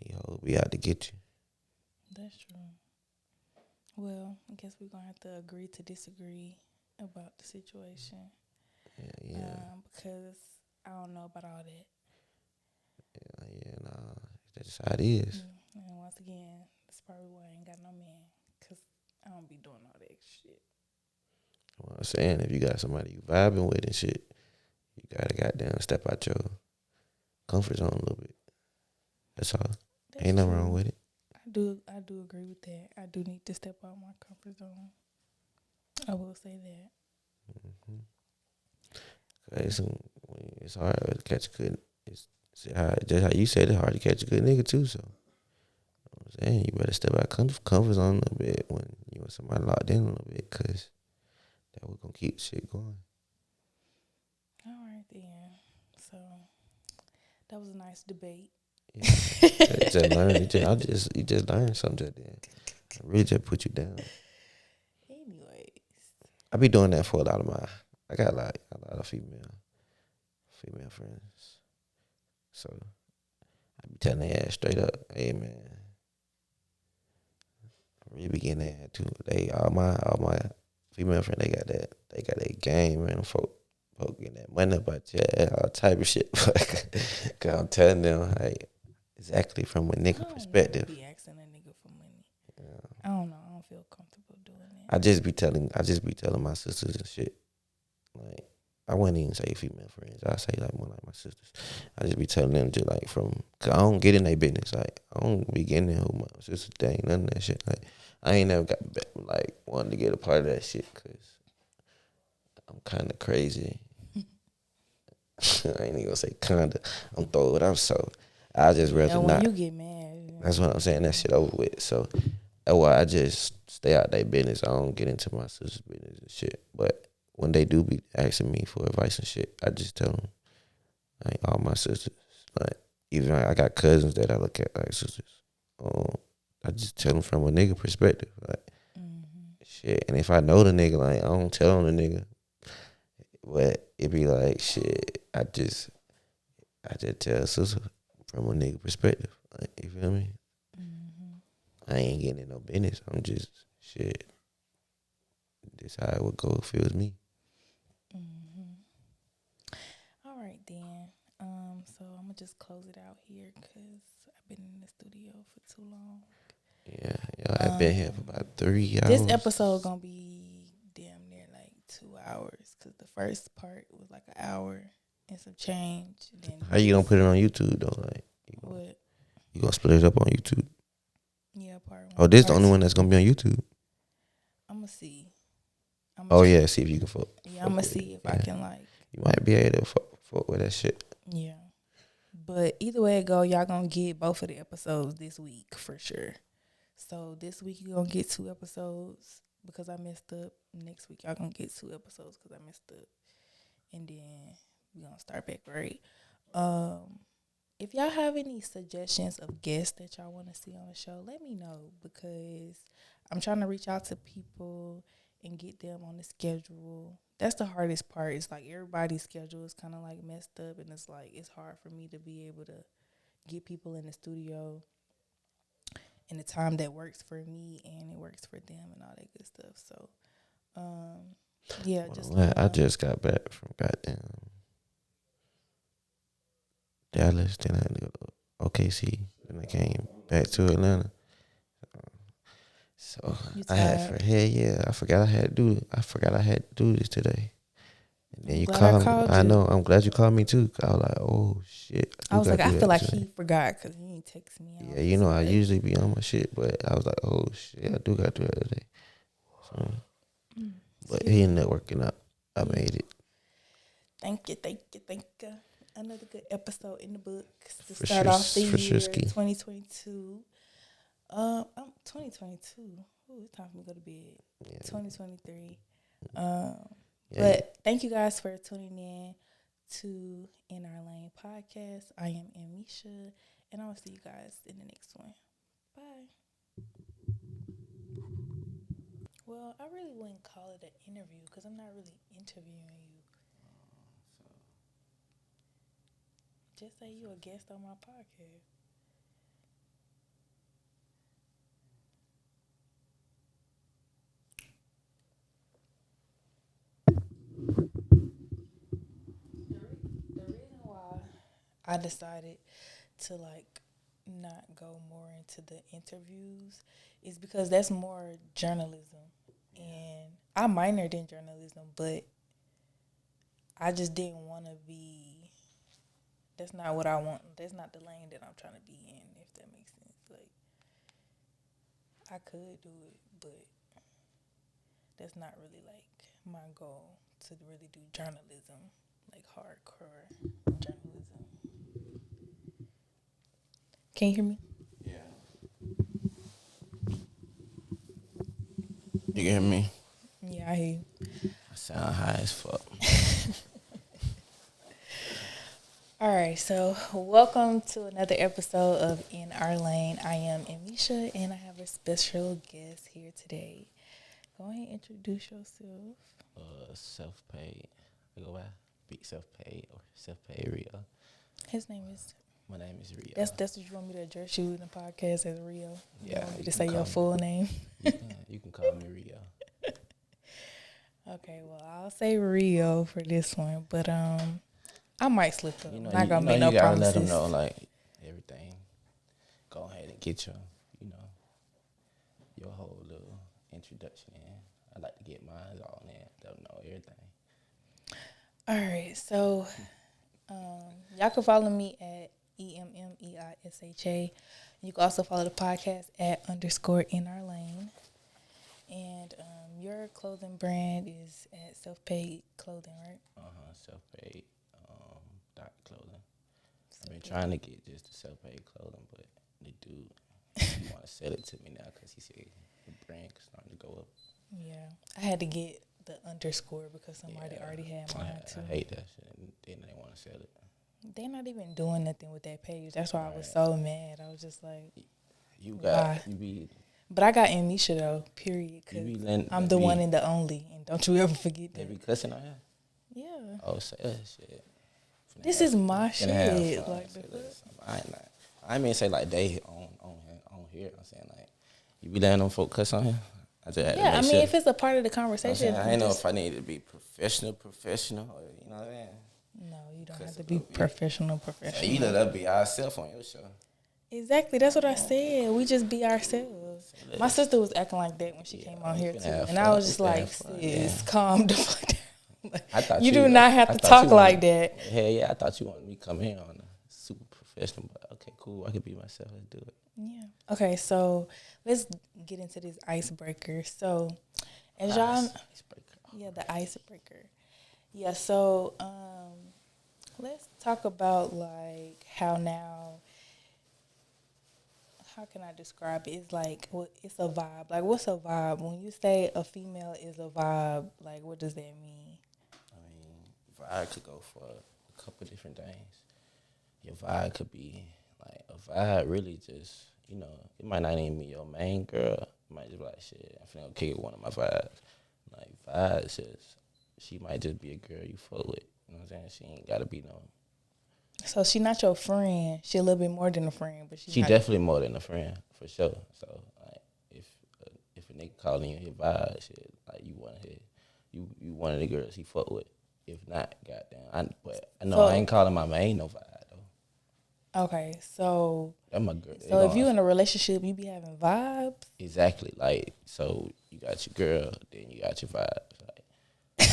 You know, we out to get you. That's true. Well, I guess we're gonna have to agree to disagree about the situation. Yeah, Because I don't know about all that. yeah, nah. That's just how it is. And once again, that's probably why I ain't got no man. Because I don't be doing all that shit. What I'm saying, if you got somebody you vibing with and shit, you gotta goddamn step out your comfort zone a little bit. That's all. That's Ain't nothing wrong true. with it. I do agree with that. I do need to step out my comfort zone. I will say that. Mm-hmm. It's hard to catch a good. Just how you said it's hard to catch a good nigga too. So I'm saying you better step out comfort zone a little bit when you want somebody locked in a little bit, cause that was gonna keep shit going. All right, then. So that was a nice debate. Yeah, just learn. You just learn something. Just then. I really just put you down. Anyways. I be doing that for a lot of my. I got like a lot of female friends. So I be telling their ass straight up, hey man, I really be getting that too. All my female friends, they got that game, man. Folk getting that money about your ass, all type of shit. Cause I'm telling them, like, exactly from a I nigga don't never perspective. be asking a nigga for money. Yeah. I don't know. I don't feel comfortable doing that. I just be telling my sisters and shit. Like, I wouldn't even say female friends. I say like more like my sisters. I just be telling them just like cause I don't get in their business. Like, I don't be getting in who my sister thing, none of that shit. Like, I ain't never got like wanted to get a part of that shit because I'm kind of crazy. I ain't even gonna say kinda. I'm throwing it out, so I just Yeah, rather when not. you get mad. That's what I'm saying. That shit over with. So that's why I just stay out their business. I don't get into my sister's business and shit. But when they do be asking me for advice and shit, I just tell them, like, all my sisters, like, even I got cousins that I look at like sisters. I just tell them from a nigga perspective, like, shit. And if I know the nigga, like, I don't tell on the nigga, but it be like, shit. I just tell sister from a nigga perspective, like, you feel me? I ain't getting in no business. I'm just shit. This how it would go if it was me. All right, then. So I'm gonna just close it out here because I've been in the studio for too long. Yeah. I've been here for about 3 hours. This episode gonna be damn near like 2 hours because the first part was like an hour and some change. Then How you gonna put it on YouTube though? Like, what? you gonna split it up on YouTube? Yeah, part one. Oh, this the Part only two. one that's gonna be on YouTube. I'm gonna see. Oh yeah, see if you can fuck. Yeah, I'm gonna see if I can like. You might be able to fuck with that shit. Yeah, but either way it go, y'all gonna get both of the episodes this week for sure. So this week you gonna get 2 episodes because I messed up. Next week y'all gonna get 2 episodes because I messed up, and then we gonna start back right. If y'all have any suggestions of guests that y'all want to see on the show, let me know because I'm trying to reach out to people and get them on the schedule. That's the hardest part. It's like everybody's schedule is kind of like messed up, and it's like it's hard for me to be able to get people in the studio in the time that works for me and it works for them and all that good stuff. So, yeah, just I just got back from goddamn Dallas, then I had to go to OKC, then I came back to Atlanta. So You I had tired? for hell yeah. I forgot I had to do it. I forgot I had to do this today. And then I'm you glad I called me. called I you. know. I'm glad you called me too. 'Cause I was like, oh shit, I I do was like, gotta I do feel that like today. he forgot because he didn't text me. I Yeah, was you just know I like, usually be on my shit, but I was like, oh shit, I do gotta do that today. So, but excuse he me. ended up working out. I Yeah. made it Thank you, thank you, thank you. Another good episode in the books to for start sure. off the For sure, year ski. 2022. I'm 2022. Ooh, it's time for me to go to bed. Yeah, 2023. yeah. But thank you guys for tuning in to In Our Lane podcast. I am Emmeisha, and I'll see you guys in the next one. Bye. Well, I really wouldn't call it an interview because I'm not really interviewing you. Just say you're a guest on my podcast. The reason why I decided to like not go more into the interviews is because that's more journalism, and I minored in journalism, but I just didn't want to be. That's not what I want. That's not the lane that I'm trying to be in. If that makes sense, like I could do it, but that's not really like my goal to really do journalism, like hardcore journalism. Can you hear me? Yeah. You can hear me? Yeah, I hear you. I sound high as fuck. All right, so welcome to another episode of In Our Lane. I am Emmeisha, and I have a special guest here today. Go ahead and introduce yourself. Self-paid. I go by Big Self-paid or Self-paid Rio. His name is. My name is Rio. That's what you want me to address you in the podcast as Rio. You Yeah, want me you to can say call your me. full name? You can call me Rio. Okay, well I'll say Rio for this one, but I might slip up. You know, I'm not gonna you know, make you no gotta let them promises. know like everything. Go ahead and get your whole little introduction in. I like to get mine all in. They'll know everything. All right, so y'all can follow me at EMMEISHA. You can also follow the podcast at _ In Our Lane. And your clothing brand is at Selfpaid Clothing, right? Self-paid dot clothing. I've been trying to get just the self-paid clothing, but the dude he want to sell it to me now because he said the brand is starting to go up. Yeah, I had to get the underscore because somebody already had mine too. I hate that shit. And then they want to sell it. They're not even doing nothing with that page. That's why I was Right. so mad. I was just like, You why? got you be But I got Emmeisha though, period. you be Because letting I'm they the be, one and the only. And don't you ever forget they that. be cussing on here. Yeah. Oh, say that shit. Finna This have- is my finna have shit. fun. Like, Say the this. I ain't not. I mean say like they on here. I'm saying like you be letting them folk cuss on here. I just had to yeah, I make mean, sure. if it's a part of the I'm conversation, saying I ain't know just, if I needed to be professional, or you know what I mean. no, you don't have Cuss to a be little bit. professional. So you let us be ourselves on your show. Exactly, that's what I said. We just be ourselves. Say My this. sister was acting like that when she came on we here finna too, have and fun. I was We just finna like, have fun, sis, yeah. calm the fuck down. Like, I thought you do not have I to thought talk you wanted- like that. Hell yeah, I thought you wanted me to come here on a super professional, but okay, cool. I could be myself. Let's do it. Yeah. Okay, so let's get into this icebreaker. So, as y'all, Icebreaker. yeah, the icebreaker. Yeah. So, let's talk about like how now. How can I describe it? It's like it's a vibe. Like, what's a vibe? When you say a female is a vibe, like, what does that mean? I mean, vibe could go for a couple different things. Your vibe could be like a vibe. Really, just it might not even be your main girl. It might just be like shit. I'm finna go kick it with one of my vibes. Like vibes, just she might just be a girl you fuck with. You know what I'm saying? She ain't gotta be no. So she not your friend. She a little bit more than a friend, but She not, definitely more than a friend for sure. So like, if a nigga calling you his vibe, shit, like you want his, you one of the girls he fuck with. If not, goddamn, but I know So- I ain't calling my main no vibe though. Okay, so That's my girl. They so if gonna you in a relationship, you be having vibes. exactly like so. You got your girl, then you got your vibes. Like,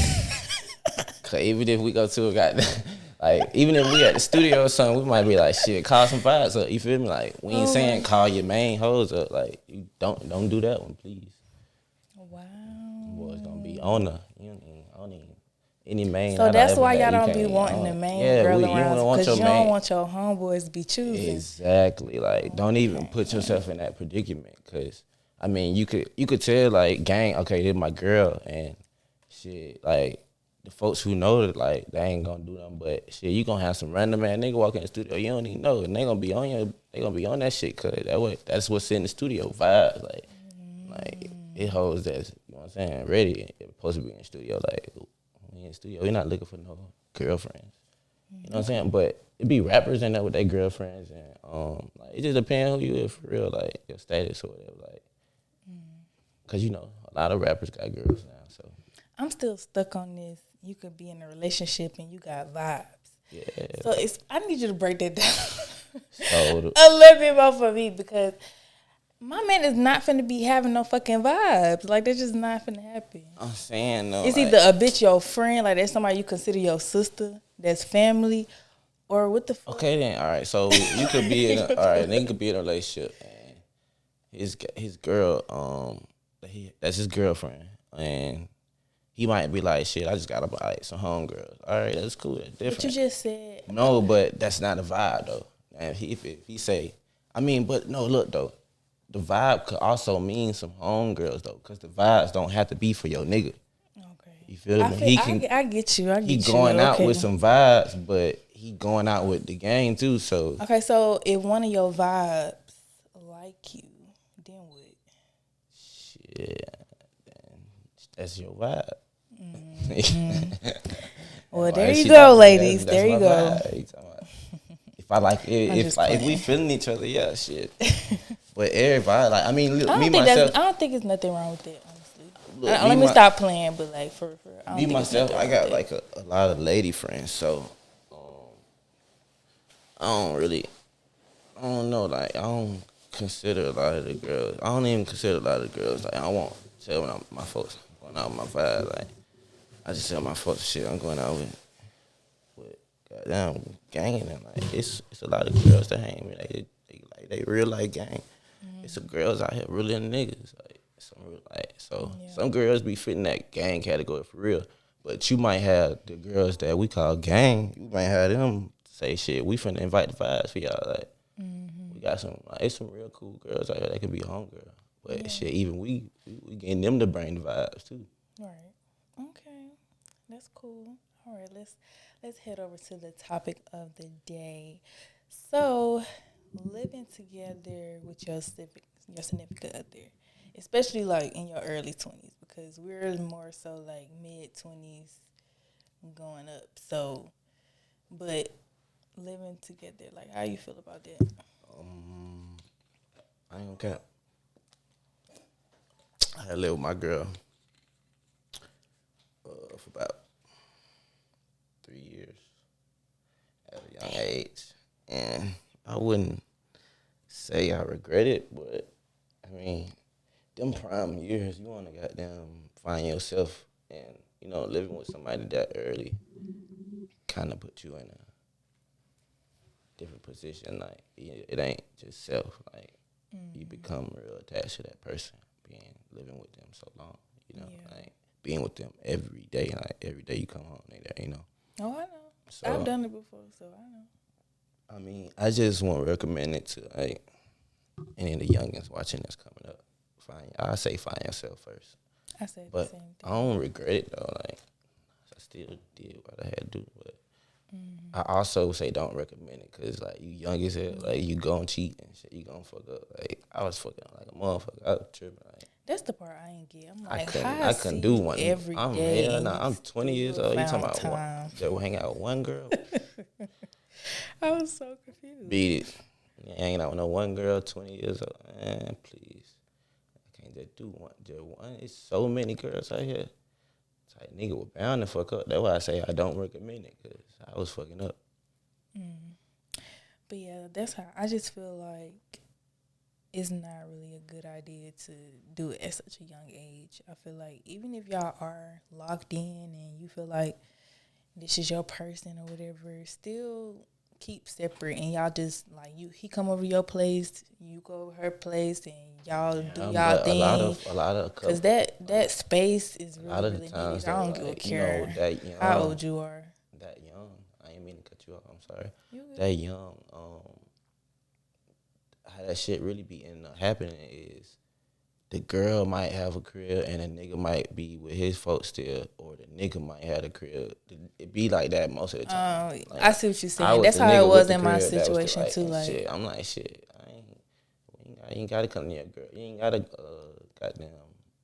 cause even if we go to a goddamn, like even if we at the studio or something, we might be like, shit, call some vibes up. You feel me? Like we ain't Oh saying my. call your main hoes up. Like you don't do that one, please. Boys gonna be Wow. on the you don't even any main So that I that's ever why met. y'all You don't can't be even wanting on the it. main Yeah, girl you don't around want because your you don't main. want your homeboys to be choosing. Exactly. Like, don't even put yourself in that predicament. Cause, I mean, you could tell like, gang, okay, this my girl, and shit, like the folks who know that, like, they ain't gonna do them. But shit, you gonna have some random man nigga walk in the studio you don't even know, and they gonna be on your, they gonna be on that shit. Cause that's what's in the studio vibes. Like it holds that, you know what I'm saying, ready. It's supposed to be in the studio. Like, we in the studio, we're not looking for no girlfriends. You know what I'm saying? But it be rappers in there with their girlfriends, and like it just depends who you is for real, like your status or whatever, like, cause you know a lot of rappers got girls now, so I'm still stuck on this. You could be in a relationship and you got vibes. yeah. So it's I need you to break that down So a little bit more for me because my man is not finna be having no fucking vibes. Like that's just not finna happen. I'm saying though, It's like, either a bitch your friend, like that's somebody you consider your sister, that's family, or what the fuck? okay then, all right. So you could be in a, all right, nigga could be in a relationship, and his girl, that's his girlfriend, and he might be like, shit, I just gotta buy some homegirls. All right, that's cool, that's But you different. just said No, but that's not a vibe though. And if he say, I mean, but no, look though, the vibe could also mean some homegirls though, cause the vibes don't have to be for your nigga. okay. You feel I me? feel He can I get you. I he get you. going out with Okay. some vibes, but he going out with the gang too. So Okay, so if one of your vibes like you, then what? shit, that's your vibe. Well, there Like, you she go, like me. ladies. That's There my you go. vibe. You talking about- If I like it, I'm if just like if we playing. feeling each other, yeah, shit. But everybody, like, I mean, look, I me don't think that's. myself, I don't think it's nothing wrong with that. Honestly, look, me let me my stop playing. But like for I me don't think it's myself, nothing I wrong with got that. like a lot of lady friends, so I don't really, I don't know, like I don't consider a lot of the girls. I don't even consider a lot of the girls. Like I won't tell when my folks going out with my vibe. Like I just tell my folks shit I'm going out with goddamn gang and like it's a lot of girls that hang with they real like gang. It's some girls out here really niggas like some real like so Yeah. some girls be fitting that gang category for real. But you might have the girls that we call gang. You might have them say shit. We finna invite the vibes for y'all. Like we got some. Like, it's some real cool girls out here that could be homegirl. But shit, even we getting them to bring the vibes too. Right. Okay. That's cool. All right. Let's head over to the topic of the day. So, living together with your significant other, especially like in your early 20s, because we're more so like mid 20s going up. So, but living together, like how you feel about that? I ain't gonna cap. I had lived with my girl for about 3 years at a young age, and I wouldn't say I regret it, but I mean, them prime years, you want to goddamn find yourself, and living with somebody that early kind of put you in a different position. Like it ain't just self. Like you become real attached to that person, being living with them so long. Yeah. Like being with them every day. Like every day you come home, they there. Oh, I know. I've So done it before, so I know. I mean, I just want to recommend it to like any of the youngins watching this coming up. I say find yourself first, I said the but same I thing. don't regret it though. Like I still did what I had to do, but I also say don't recommend it because like you young as hell, like you gon' cheat and shit, you gon' fuck up. Like I was fucking up like a motherfucker. I was tripping. Like That's the part I ain't get. I'm I like, couldn't, how I I see couldn't do you one. every I'm day hell and nah. you I'm 20 years still old. You talking found about one? time. Just hang out with one girl? I was so confused. Beat it. You ain't hanging out with no one girl. 20 years old. Man, please. I can't just do one. Just one. It's so many girls out here. It's like nigga was bound to fuck up. That's why I say I don't recommend it because I was fucking up. But yeah, that's how I just feel like it's not really a good idea to do it at such a young age. I feel like even if y'all are locked in and you feel like this is your person or whatever, still keep separate and y'all just like he come over your place, you go over her place and y'all do y'all But thing. a lot of Cause couple, that space is a lot of the really needed. times I though, don't give a like you know care that how young, old you are. that young. I ain't mean to cut you off. I'm sorry. You good? That young, how that shit really be ending up happening is the girl might have a crib and a nigga might be with his folks still, or the nigga might have a crib. It be like that most of the time. I Like see what you're I saying. was That's the how it nigga with was the in my crib that was the, situation like too. and Like, shit. I'm like shit. You ain't gotta come to your girl. You ain't gotta goddamn.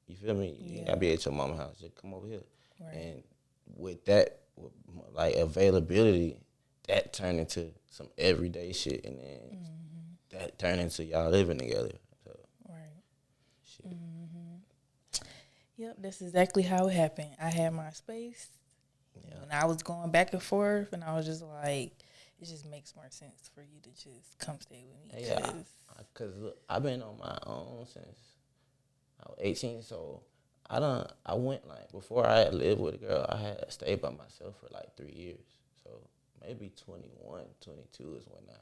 You feel me? You ain't gotta be at your mama's house. Just come over here. right. And with that, with, like availability, that turned into some everyday shit, and then that turned into y'all living together. So Right. shit. Yep, that's exactly how it happened. I had my space. Yeah. When I was going back and forth, and I was just like, it just makes more sense for you to just come stay with me. Yeah, cause look, I've been on my own since I was 18. So I went like before I had lived with a girl, I had stayed by myself for like 3 years. So maybe 21, 22 is when I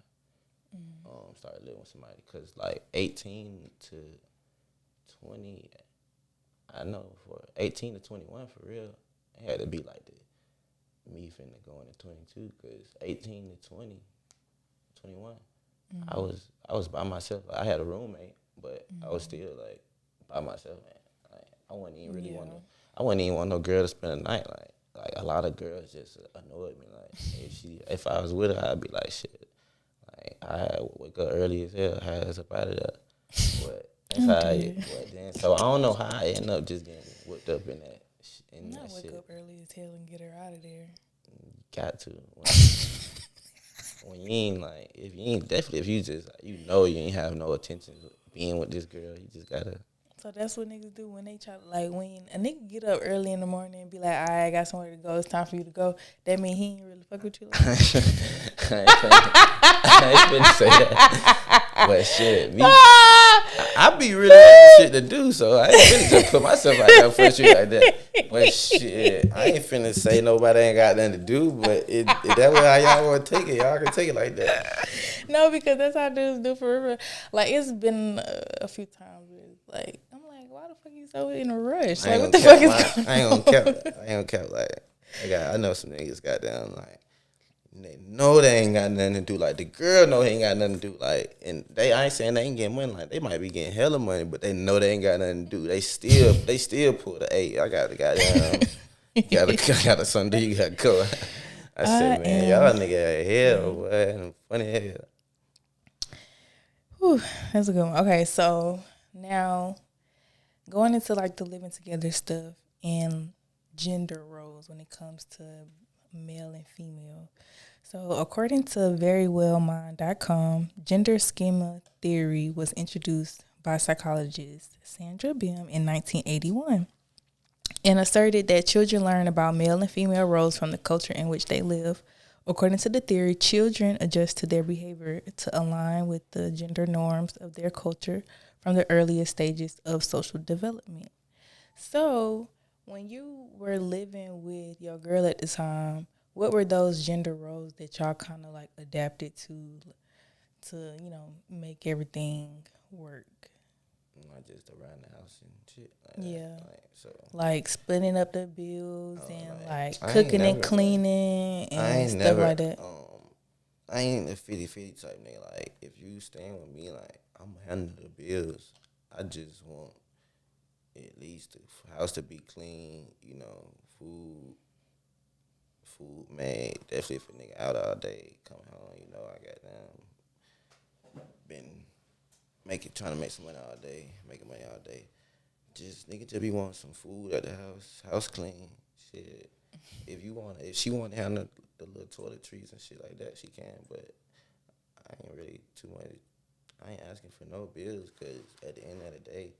started living with somebody. Cause like 18 to 20, I know for 18 to 21 for real, it had to be like me finna go into 22. Cause 18 to 20, 21. I was by myself. I had a roommate, but I was still like by myself, man. Like I wouldn't even really want to. I wouldn't even want no girl to spend the night. Like a lot of girls just annoyed me. Like if I was with her, I'd be like shit. Like I wake up early as hell, have us up out of there. But that's how. But then so I don't know how I end up just getting whipped up in that Not wake shit. up early as hell and get her out of there. Got to. When you ain't like, if you ain't definitely, if you just you know you ain't have no intention of being with this girl, you just gotta. So that's what niggas do when they try to, like, when a nigga get up early in the morning and be like, all right, I got somewhere to go, it's time for you to go. That mean he ain't really fuck with you. Like I ain't finna say that, but shit, me, I be really having shit to do, so I ain't finna just put myself out there for shit like that. But shit, I ain't finna say nobody ain't got nothing to do, but that way how y'all want to take it, y'all can take it like that. No, because that's how dudes do for real. Like, it's been a few times where it's like, I'm like, why the fuck you so in a rush? Like, what the fuck is going on? I ain't gonna cap. Like, I know some niggas got down like they know they ain't got nothing to do. Like the girl know he ain't got nothing to do. Like, and I ain't saying they ain't getting money. Like they might be getting hella money, but they know they ain't got nothing to do. They still pull the hey. I got to goddamn. Got a Sunday. You got to go. I said, man, y'all nigga hell, boy, funny hell. Whew, that's a good one. Okay, so now going into like the living together stuff and gender roles when it comes to male and female. So according to verywellmind.com, gender schema theory was introduced by psychologist Sandra Bim in 1981 and asserted that children learn about male and female roles from the culture in which they live. According to the theory, children adjust to their behavior to align with the gender norms of their culture from the earliest stages of social development. So, when you were living with your girl at the time, what were those gender roles that y'all kind of like adapted to make everything work? Not just around the house and shit. Like splitting up the bills and like I cooking and cleaning and stuff like that. I ain't a 50-50 type nigga. Like if you staying with me, like I'm handling the bills. I just want at least the house to be clean. You know, food made. Definitely if a nigga out all day, come home. You know, I got been trying to make some money all day, making money all day. Just nigga just be wanting some food at the house clean, shit. If she want to handle the little toiletries and shit like that, she can. But I ain't really too much. I ain't asking for no bills because at the end of the day,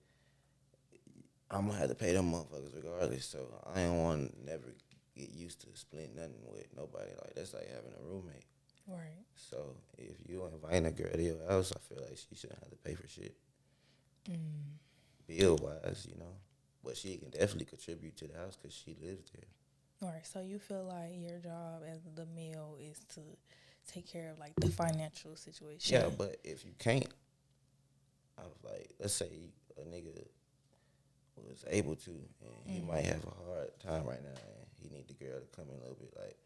I'm gonna have to pay them motherfuckers regardless. So I ain't want to never get used to splitting nothing with nobody. Like that's like having a roommate. Right. So if you invite a girl to your house, I feel like she shouldn't have to pay for shit, Mm. bill wise, you know. But she can definitely contribute to the house because she lives there. Right. So you feel like your job as the male is to take care of like the financial situation. Yeah, but if you can't, I was like, let's say a nigga was able to, and he might have a hard time right now, and he need the girl to come in a little bit. Like,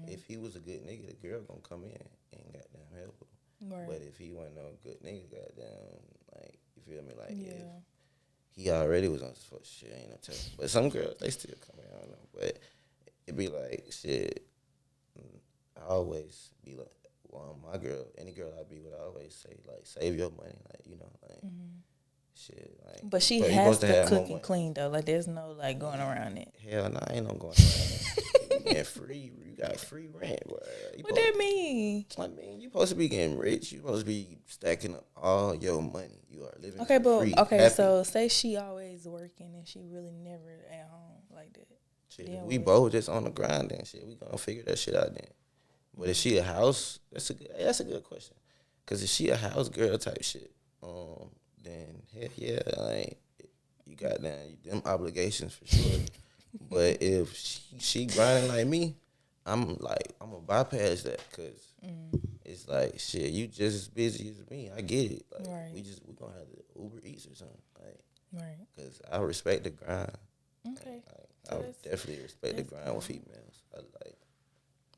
if he was a good nigga, the girl gonna come in and goddamn help him. Right. But if he wasn't no good nigga, goddamn, like, you feel me? Like, if Yeah. he already was on his fuck shit, ain't no telling. But some girls, they still come in, I don't know. But it be like, shit, I always be like, well, my girl, any girl I be with, I always say, like, save your money. Like, you know, like, shit, like, But she you has supposed to to have more cook and money. clean though. Like there's no like going around it. Hell nah, ain't no going around. You getting free, you got free rent, boy. You What supposed, that mean? I mean, you supposed to be getting rich. You supposed to be stacking up all your money. You are living Okay, for but free, okay, happy. so say she always working and she really never at home like that. Shit, if Then we what? both just on the grind and shit, we gonna figure that shit out then. But if she a house, that's a good question. Cause if she a house girl type shit, then heck yeah, like you got them obligations for sure. But if she grinding like me, I'm gonna bypass that because it's like shit. You just as busy as me. I get it. Like Right. we gonna have to Uber Eats or something. Like Right. because I respect the grind. Okay. I So would definitely respect the that's grind with cool. females. I like.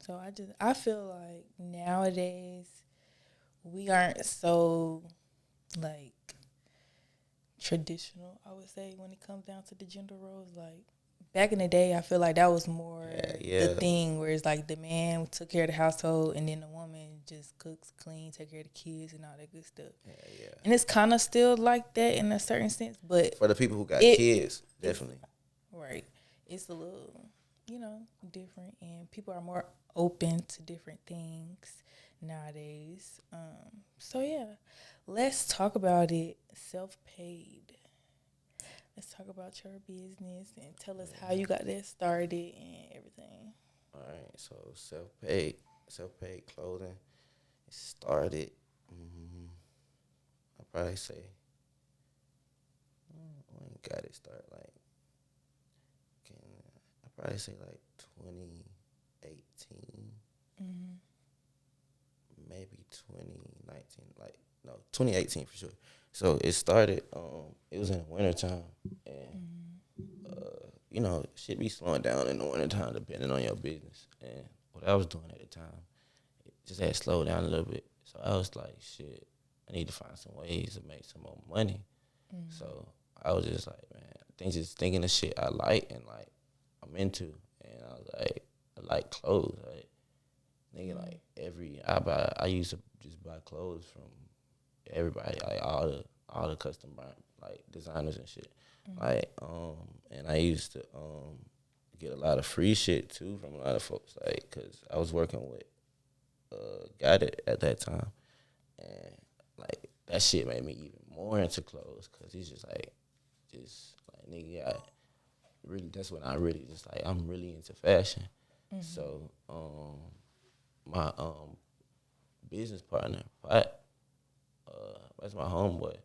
So I feel like nowadays we aren't so like traditional, I would say, when it comes down to the gender roles. Like back in the day, I feel like that was more Yeah. the thing where it's like the man took care of the household and then the woman just cooks, clean, take care of the kids and all that good stuff. Yeah. And it's kind of still like that in a certain sense, but For the people who got it kids, definitely. right, it's a little, different, and people are more open to different things nowadays. So yeah, let's talk about it. Self-paid. Let's talk about your business and tell us how you got that started and everything. All right. So self paid clothing. It started. I probably say when got it started like. Can I probably say like 2018, maybe 2019. Like no, 2018 for sure. So it started. It was in the wintertime, and shit be slowing down in the wintertime depending on your business. And what I was doing at the time, it just had slowed down a little bit. So I was like, shit, I need to find some ways to make some more money. So I was just like, man, just thinking of shit I like and like I'm into. And I was like, I like clothes. Like, nigga, like I used to just buy clothes from everybody, like all the custom brand, like designers and shit. Like, and I used to get a lot of free shit too from a lot of folks, like, cause I was working with got it at that time, and like that shit made me even more into clothes, cause he's just like nigga, really that's when I really just like I'm really into fashion. So my business partner, Pat, that's my homeboy.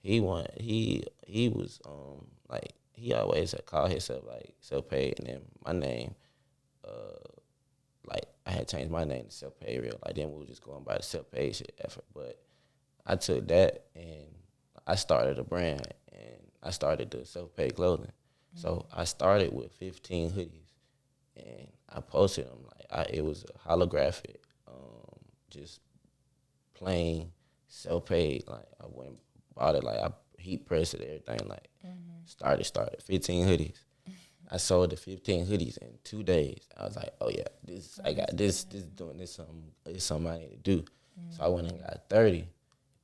He was like he always had called himself like Selfpaid, and then my name like I had changed my name to Selfpaid real. Like then we were just going by the Selfpaid shit effort. But I took that and I started a brand and I started the Selfpaid clothing. So I started with 15 hoodies and I posted them like it was a holographic, just plain Self-paid. Like I went and bought it, like I heat pressed it, everything. Like started 15 hoodies. I sold the 15 hoodies in 2 days. I was like, oh yeah, I got this doing this something. It's something I need to do. So I went and got 30.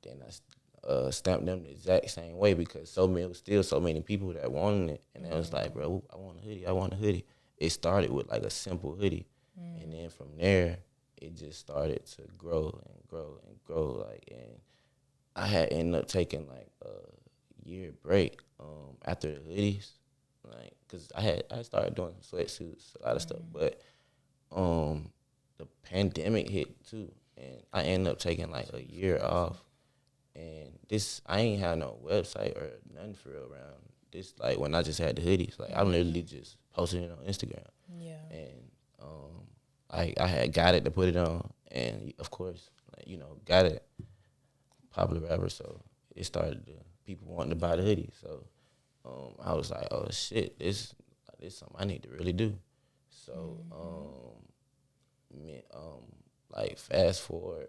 Then I stamped them the exact same way because it was still so many people that wanted it, and I was like, bro, I want a hoodie. I want a hoodie. It started with like a simple hoodie, and then from there it just started to grow and grow and grow. Like, and I had ended up taking like a year break after the hoodies, like, cause I started doing sweatsuits, a lot of stuff, but the pandemic hit too, and I ended up taking like a year off. And this, I ain't had no website or nothing for real around this. Like when I just had the hoodies, like I literally just posted it on Instagram, Yeah. and I had got it to put it on, and of course, like, got it popular rapper, so it started to people wanting to buy the hoodie. So I was like, oh shit, this something I need to really do. So like fast forward,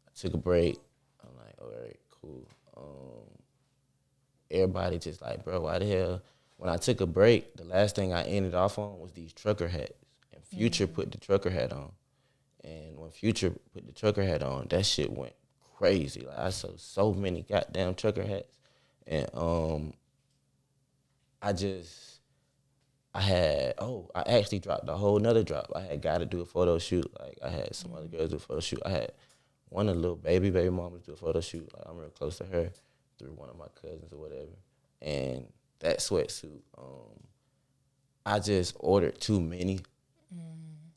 I took a break. I'm like, all right, cool. Everybody just like, bro, why the hell? When I took a break, the last thing I ended off on was these trucker hats. And Future put the trucker hat on. And when Future put the trucker hat on, that shit went crazy. Like I saw so many goddamn trucker hats. And I just I actually dropped a whole nother drop. I had got to do a photo shoot. Like I had some other girls do a photo shoot. I had one of the little baby mamas do a photo shoot. Like I'm real close to her through one of my cousins or whatever. And that sweatsuit, I just ordered too many.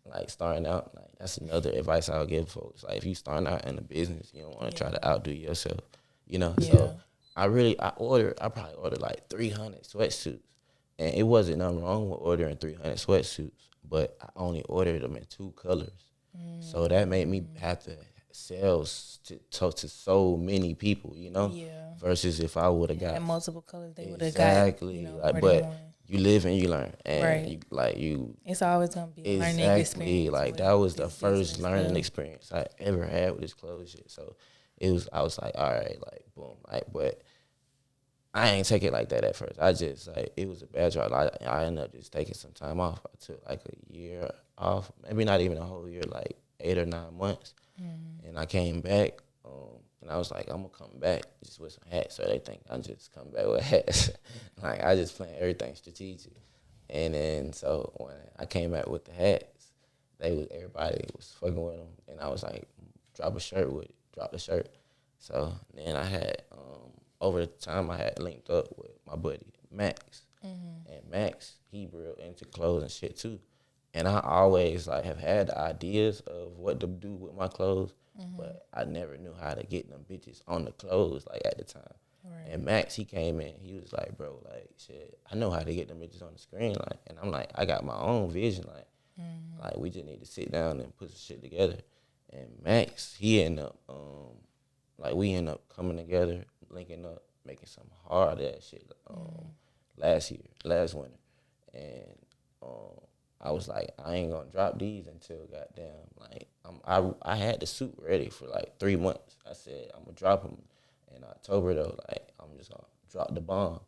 Like starting out, like that's another advice I would give folks. Like if you starting out in the business, you don't want to try to outdo yourself, Yeah. So I probably ordered like 300 sweatsuits, and it wasn't nothing wrong with ordering 300 sweatsuits, but I only ordered them in 2 colors, so that made me have to sell to so many people, Yeah. versus if I would have And got multiple colors, they would have exactly got, like, more than but one. you live and you learn, and Right. you It's always gonna be a learning exactly, experience. like with that was the this first business learning stuff. experience I ever had with this clothes shit. So I was like, all right, like boom, like, but I ain't take it like that at first. I just like it was a bad job. I ended up just taking some time off. I took like a year off, maybe not even a whole year, like 8 or 9 months, and I came back. And I was like, I'm gonna come back just with some hats, so they think I'm just coming back with hats. Like I just plan everything strategic. And then so when I came back with the hats, everybody was fucking with them, and I was like, drop a shirt with it, drop the shirt. So then I had over the time I had linked up with my buddy Max, and Max he real into clothes and shit too, and I always like have had the ideas of what to do with my clothes, but I never knew how to get them bitches on the clothes like at the time. Right. And Max, he came in, he was like, bro, like, shit, I know how to get them bitches on the screen, like, and I'm like, I got my own vision, like we just need to sit down and put some shit together. And Max, he ended up, like, we ended up coming together, linking up, making some hard ass shit, last winter, and I was like, I ain't gonna drop these until goddamn, like, I had the suit ready for like 3 months. I said I'm gonna drop them in October though. Like I'm just gonna drop the bomb.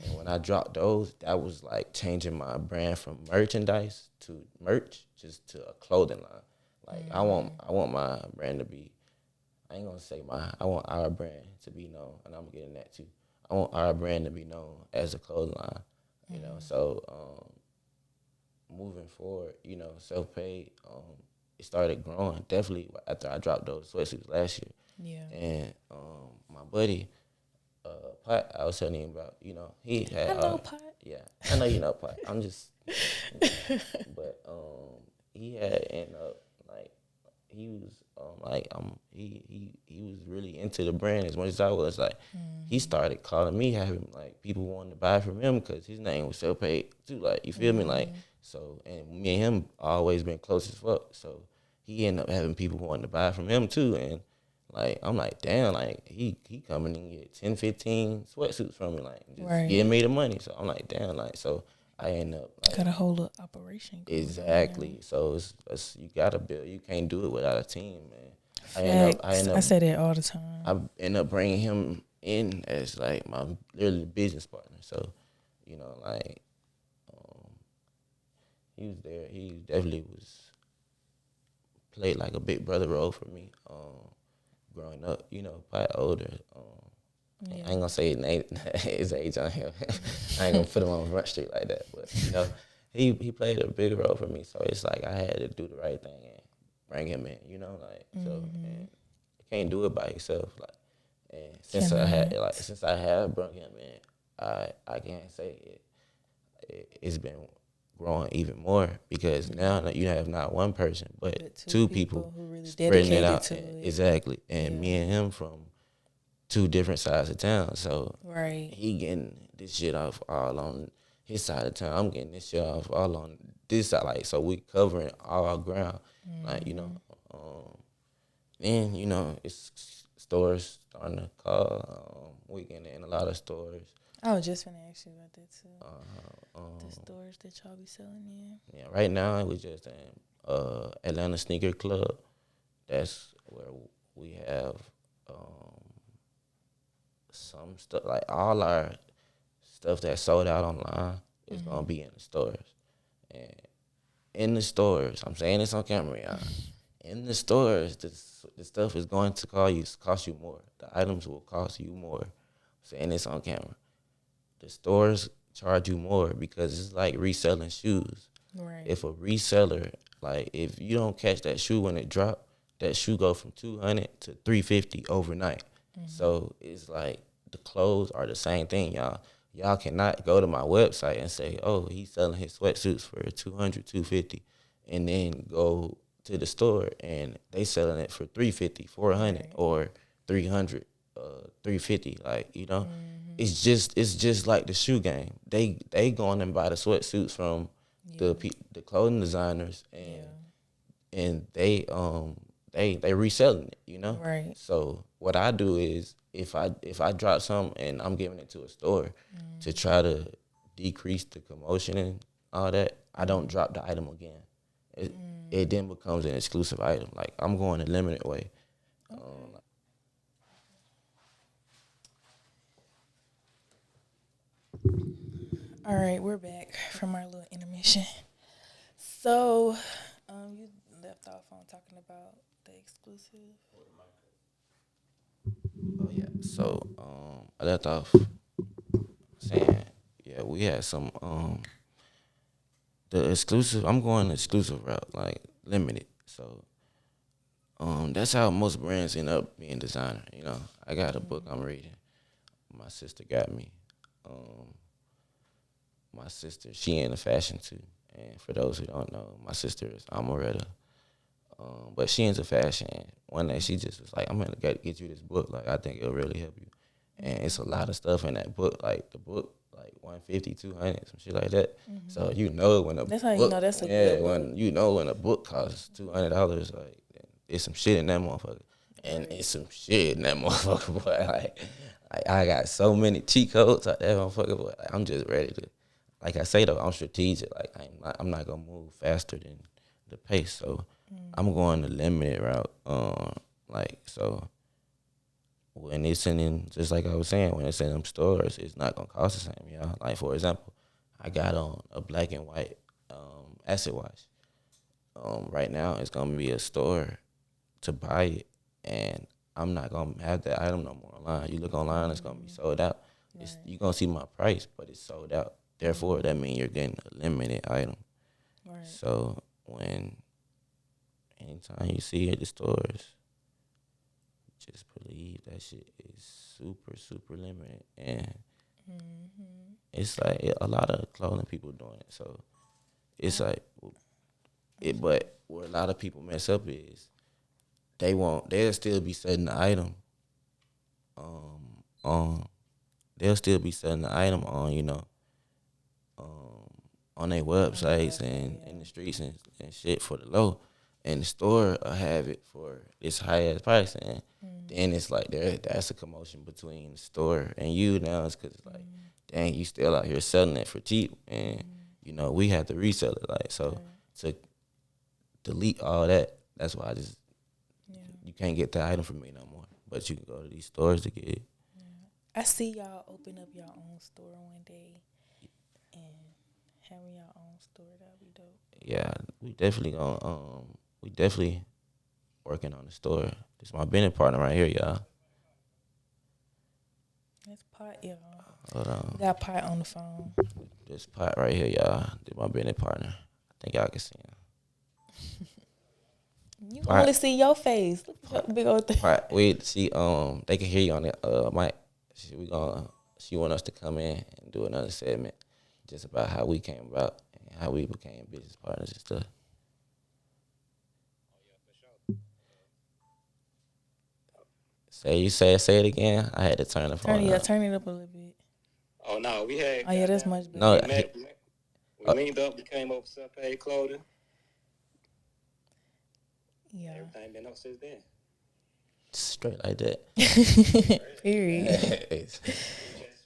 And when I dropped those, that was like changing my brand from merchandise to merch, just to a clothing line. Like I want my brand to be. I ain't gonna say I want our brand to be known, and I'm getting that too. I want our brand to be known as a clothing line, So moving forward, Selfpaid, it started growing definitely after I dropped those sweatsuits last year. Yeah. And my buddy, Pot, I was telling him about, he had, Hello, Pot. yeah, I know you know Pot. I'm just, but he had ended up like he was he was really into the brand as much as I was. Like he started calling me, having like people wanting to buy from him because his name was Selfpaid too. Like you feel me, like so. And me and him always been close as fuck. So he ended up having people wanting to buy from him too. And like I'm like, damn, like he coming and get 10, 15 sweatsuits from me, like just Right. give me the money. So I'm like, damn, like so I end up like Got a whole operation. Going exactly. So it's you gotta build. You can't do it without a team, man. I say that all the time. I end up bringing him in as like my literally business partner. So, like he was there. He definitely was played like a big brother role for me. Growing up, quite older. I ain't gonna say his age on him. I ain't gonna put him on Front Street like that. But he played a big role for me. So it's like I had to do the right thing and bring him in. So and you can't do it by yourself. Like, and since I have brought him in, I can't say it's been growing even more because now that you have not one person but two people really spreading it dedicated out. to it. Exactly. And Yeah. me and him from two different sides of town. So Right. he getting this shit off all on his side of town. I'm getting this shit off all on this side. Like, so we covering all our ground. Like, then, it's stores starting to call. We getting in a lot of stores. I was just gonna ask you about that too. The Um, stores that y'all be selling in. yeah, right now we just in Atlanta Sneaker Club. That's where we have um, some stuff, like all our stuff that's sold out online is gonna be in the stores. And in the stores, I'm saying this on camera, y'all. In the stores, the stuff is going to cost you more. The items will cost you more. I'm saying this on camera. The stores charge you more because it's like reselling shoes. Right. If a reseller, like if you don't catch that shoe when it drop, that shoe go from 200 to 350 overnight. So it's like the clothes are the same thing, y'all. Y'all cannot go to my website and say, "Oh, he's selling his sweatsuits for 200, 250, and then go to the store and they selling it for 350, 400, Right. or 300, 350. Like, it's just like the shoe game. They going and buy the sweatsuits from the clothing designers, and they reselling it. Right. So what I do is if I drop something and I'm giving it to a store to try to decrease the commotion and all that, I don't drop the item again. It then becomes an exclusive item. Like, I'm going a limited way. All right, we're back from our little intermission. So, you left off on talking about the exclusive. Oh yeah. So I left off saying, yeah, we had some the exclusive. I'm going the exclusive route, like limited. So that's how most brands end up being designer. I got a book I'm reading. My sister got me. Um, my sister, she into fashion too. And for those who don't know, my sister is Amaretta. But she into fashion. One day she just was like, "I'm gonna get you this book. Like, I think it'll really help you." And it's a lot of stuff in that book. Like the book, like 150, 200, some shit like that. So when a That's how you book, know that's a yeah, good book. when a book costs $200, like it's some shit in that motherfucker, and it's some shit in that motherfucker, boy. Like I got so many cheat codes out that motherfucker, boy. Like, I'm just ready to. Like I say though, I'm strategic. Like I'm not gonna move faster than the pace. So I'm going the limited route. Like, so when it's just like I was saying, when it's in them stores, it's not gonna cost the same, y'all. Like, for example, I got on a black and white acid wash. Right now it's gonna be a store to buy it, and I'm not gonna have that item no more online. You look online, it's gonna be sold out. You gonna see my price, but it's sold out. Therefore, that means you're getting a limited item. Right. So anytime you see it at the stores, just believe that shit is super, super limited. And it's like a lot of clothing people doing it. So it's like but where a lot of people mess up is they'll still be selling the item on they'll still be selling the item on their websites and in the streets and shit for the low, and the store will have it for this high ass price, and then it's like that's a commotion between the store and you now. It's because it's like, dang, you still out here selling it for cheap, and we have to resell it. Like, so to delete all that, that's why you can't get the item from me no more. But you can go to these stores to get it. I see y'all open up your own store one day and having your own store. That'd be dope. Yeah, we definitely working on the store. This is my business partner right here, y'all. That's Pot, y'all. Hold on. We got Pot on the phone. This Pot right here, y'all. This is my business partner. I think y'all can see him. You Pot, only see your face. Look at your big old thing. Pot. They can hear you on the mic. She want us to come in and do another segment just about how we came about and how we became business partners and stuff. Say it again. I had to turn the phone on. Turn it up a little bit. Oh no, we had. Oh yeah, that's much better. No, We linked up. We came over Selfpaid clothing. Yeah. Everything been up since then. straight like that. Period. Just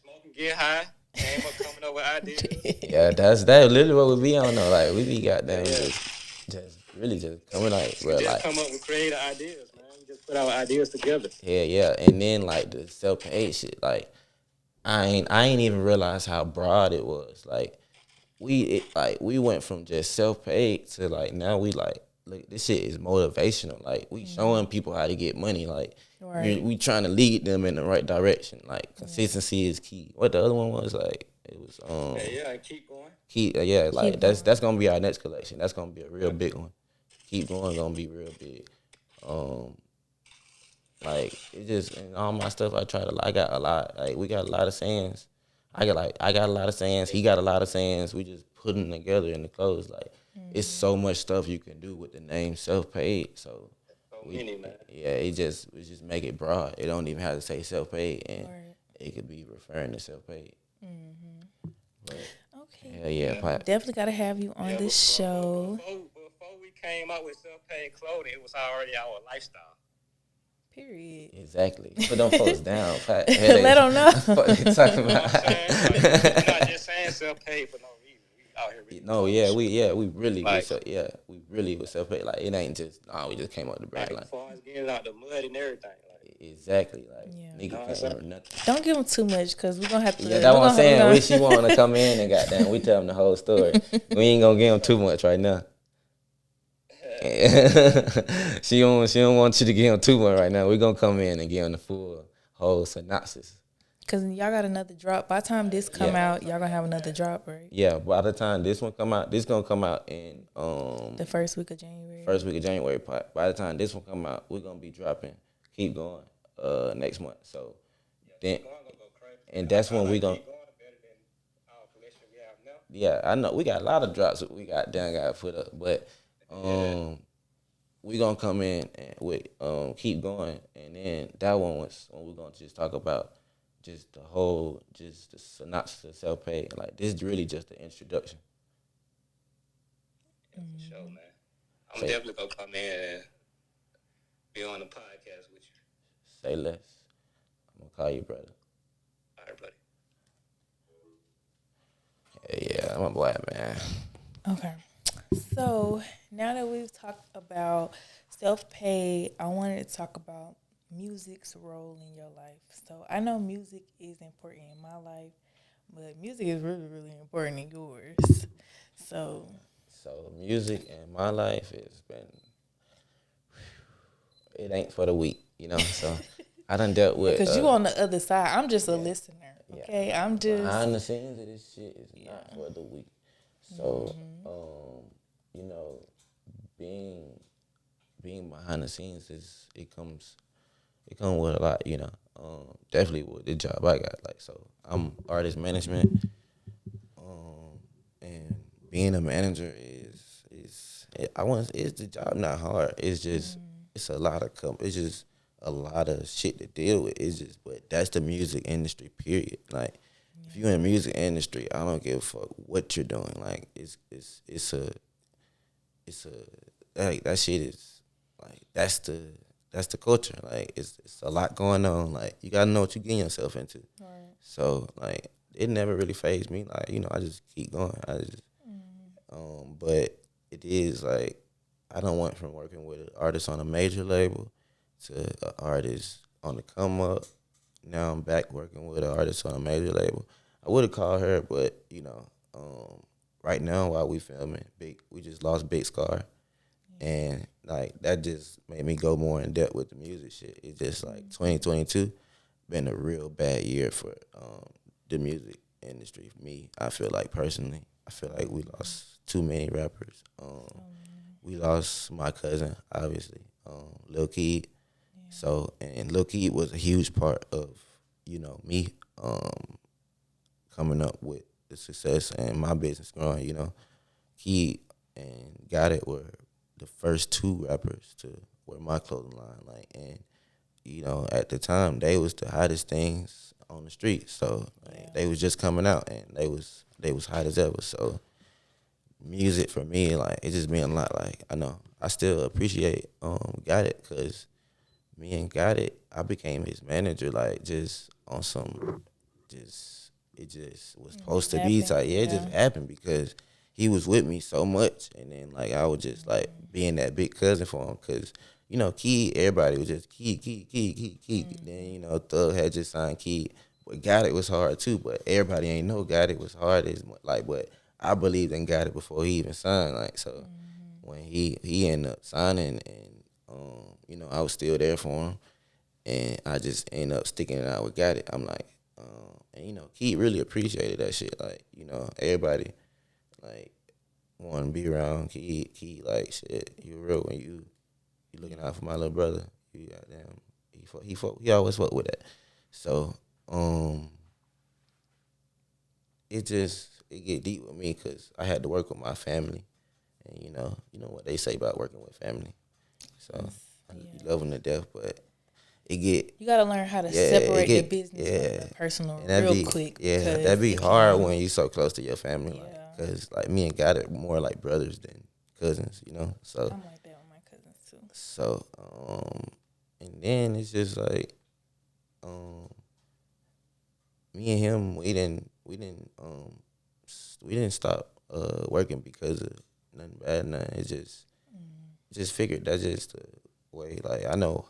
smoking, get high. Came up coming up with ideas. Yeah, that's literally what we be on though. Like we be goddamn just really just coming like We real just like come up with creative ideas, man. We just put our ideas together. yeah. And then like the self-paid shit, like I ain't even realize how broad it was. Like we went from just self-paid to like now we like look, this shit is motivational. Like we showing people how to get money. Like we trying to lead them in the right direction. Like consistency is key. What the other one was like it was Yeah, keep going. like that's gonna be our next collection. That's gonna be a real big one. Keep going gonna be real big. Um like it just and all my stuff I got a lot. Like we got a lot of sayings. I got a lot of sayings. He got a lot of sayings. We just put them together in the clothes. Like it's so much stuff you can do with the name self-paid. So Many, man. yeah, we just make it broad. It don't even have to say self-paid, and it could be referring to self-paid. Okay. Yeah, Definitely got to have you on this show. Before we came up with self-paid clothing, it was already our lifestyle. Period. Exactly. Put them folks down. Pat. Let them know. What they talking You know about? what I'm saying? Like, we're not just saying self-paid for no reason. We out here really No, we really like, we really was self-paid. Like it ain't just we just came up the brand like, line. as far as getting out the mud and everything. Like, Exactly. Like Yeah. nigga can't earn nothing. Don't give them too much because we're gonna have to. Yeah, that's what I'm saying. We she want to come in and goddamn, we tell them the whole story. We ain't gonna give them too much right now. she don't want you to give them too much right now. We gonna come in and give them the full whole synopsis. Cause y'all got another drop. By the time this come out, y'all gonna have another drop, right? Yeah, by the time this one come out, this gonna come out in The first week of January. First week of January. By the time this one come out, we're gonna be dropping Keep Going next month. So then and that's when we gonna yeah, I know we got a lot of drops that we got put up, but we gonna come in and with Keep Going, and then that one was when we're gonna just talk about just the synopsis of self-paid. Like this is really just the introduction. yeah, for sure, man. I'm definitely gonna come in and be on the podcast with you. Say less. I'm gonna call you brother. All right, buddy. Yeah, I'm a black man. Okay. So now that we've talked about self-paid, I wanted to talk about music's role in your life. So I know music is important in my life, but music is really, really important in yours. So Music in my life has been it ain't for the weak, you know. So I done dealt with because you on the other side, I'm just a listener. Okay, I'm just behind the scenes of this shit is not for the weak. So you know, being behind the scenes it comes with a lot, you know. Definitely with the job I got. Like so I'm artist management. And being a manager is the job not hard. It's just it's a lot of it's just a lot of shit to deal with. It's just but that's the music industry period. Like if you're in the music industry, I don't give a fuck what you're doing. Like it's a like that shit is like that's the culture. Like it's a lot going on. Like you gotta know what you're getting yourself into. right. So like it never really fazed me. Like you know I just keep going. But it is like I done went from working with an artist on a major label to an artist on the come up. Now I'm back working with an artist on a major label. I would have called her, but you know, right now while we filming, we just lost Big Scar, and like that just made me go more in depth with the music shit. It's just like 2022 been a real bad year for the music industry. For me, I feel like personally, I feel like we lost too many rappers. We lost my cousin, obviously, Lil Keed. So, and Lil Keed was a huge part of, you know, me coming up with the success and my business growing, you know. Keed and Got It were the first two rappers to wear my clothing line. Like, and you know, at the time they was the hottest things on the street. So like, they was just coming out and they was hot as ever. So music for me, like it just meant a lot. Like I know I still appreciate Got It, because me and Got It, I became his manager, like just on some, just it just was supposed to be happened, tight. Yeah, it just happened because he was with me so much, and then like I was just like being that big cousin for him, because you know Key, everybody was just Key. Then you know Thug had just signed Key, but Got It was hard too. But everybody ain't know Got It was hard as much, like, but I believed in Got It before he even signed, like so. When he ended up signing, and you know, I was still there for him, and I just ended up sticking it out with Got It. I'm like, and you know, Keith really appreciated that shit. Like, you know, everybody like want to be around Keith. Like, shit, you real when you looking out for my little brother. You goddamn, he always fuck with that. So, it get deep with me because I had to work with my family, and you know what they say about working with family. So you love them to death, but it get You gotta learn how to separate the business from the personal real quick. Yeah, that be hard when you so close to your family, like because like me and Got It more like brothers than cousins, you know. So I'm like that with my cousins too. So and then it's just like me and him, we didn't stop working because of nothing bad, nothing. It just figured that's just the way. Like I know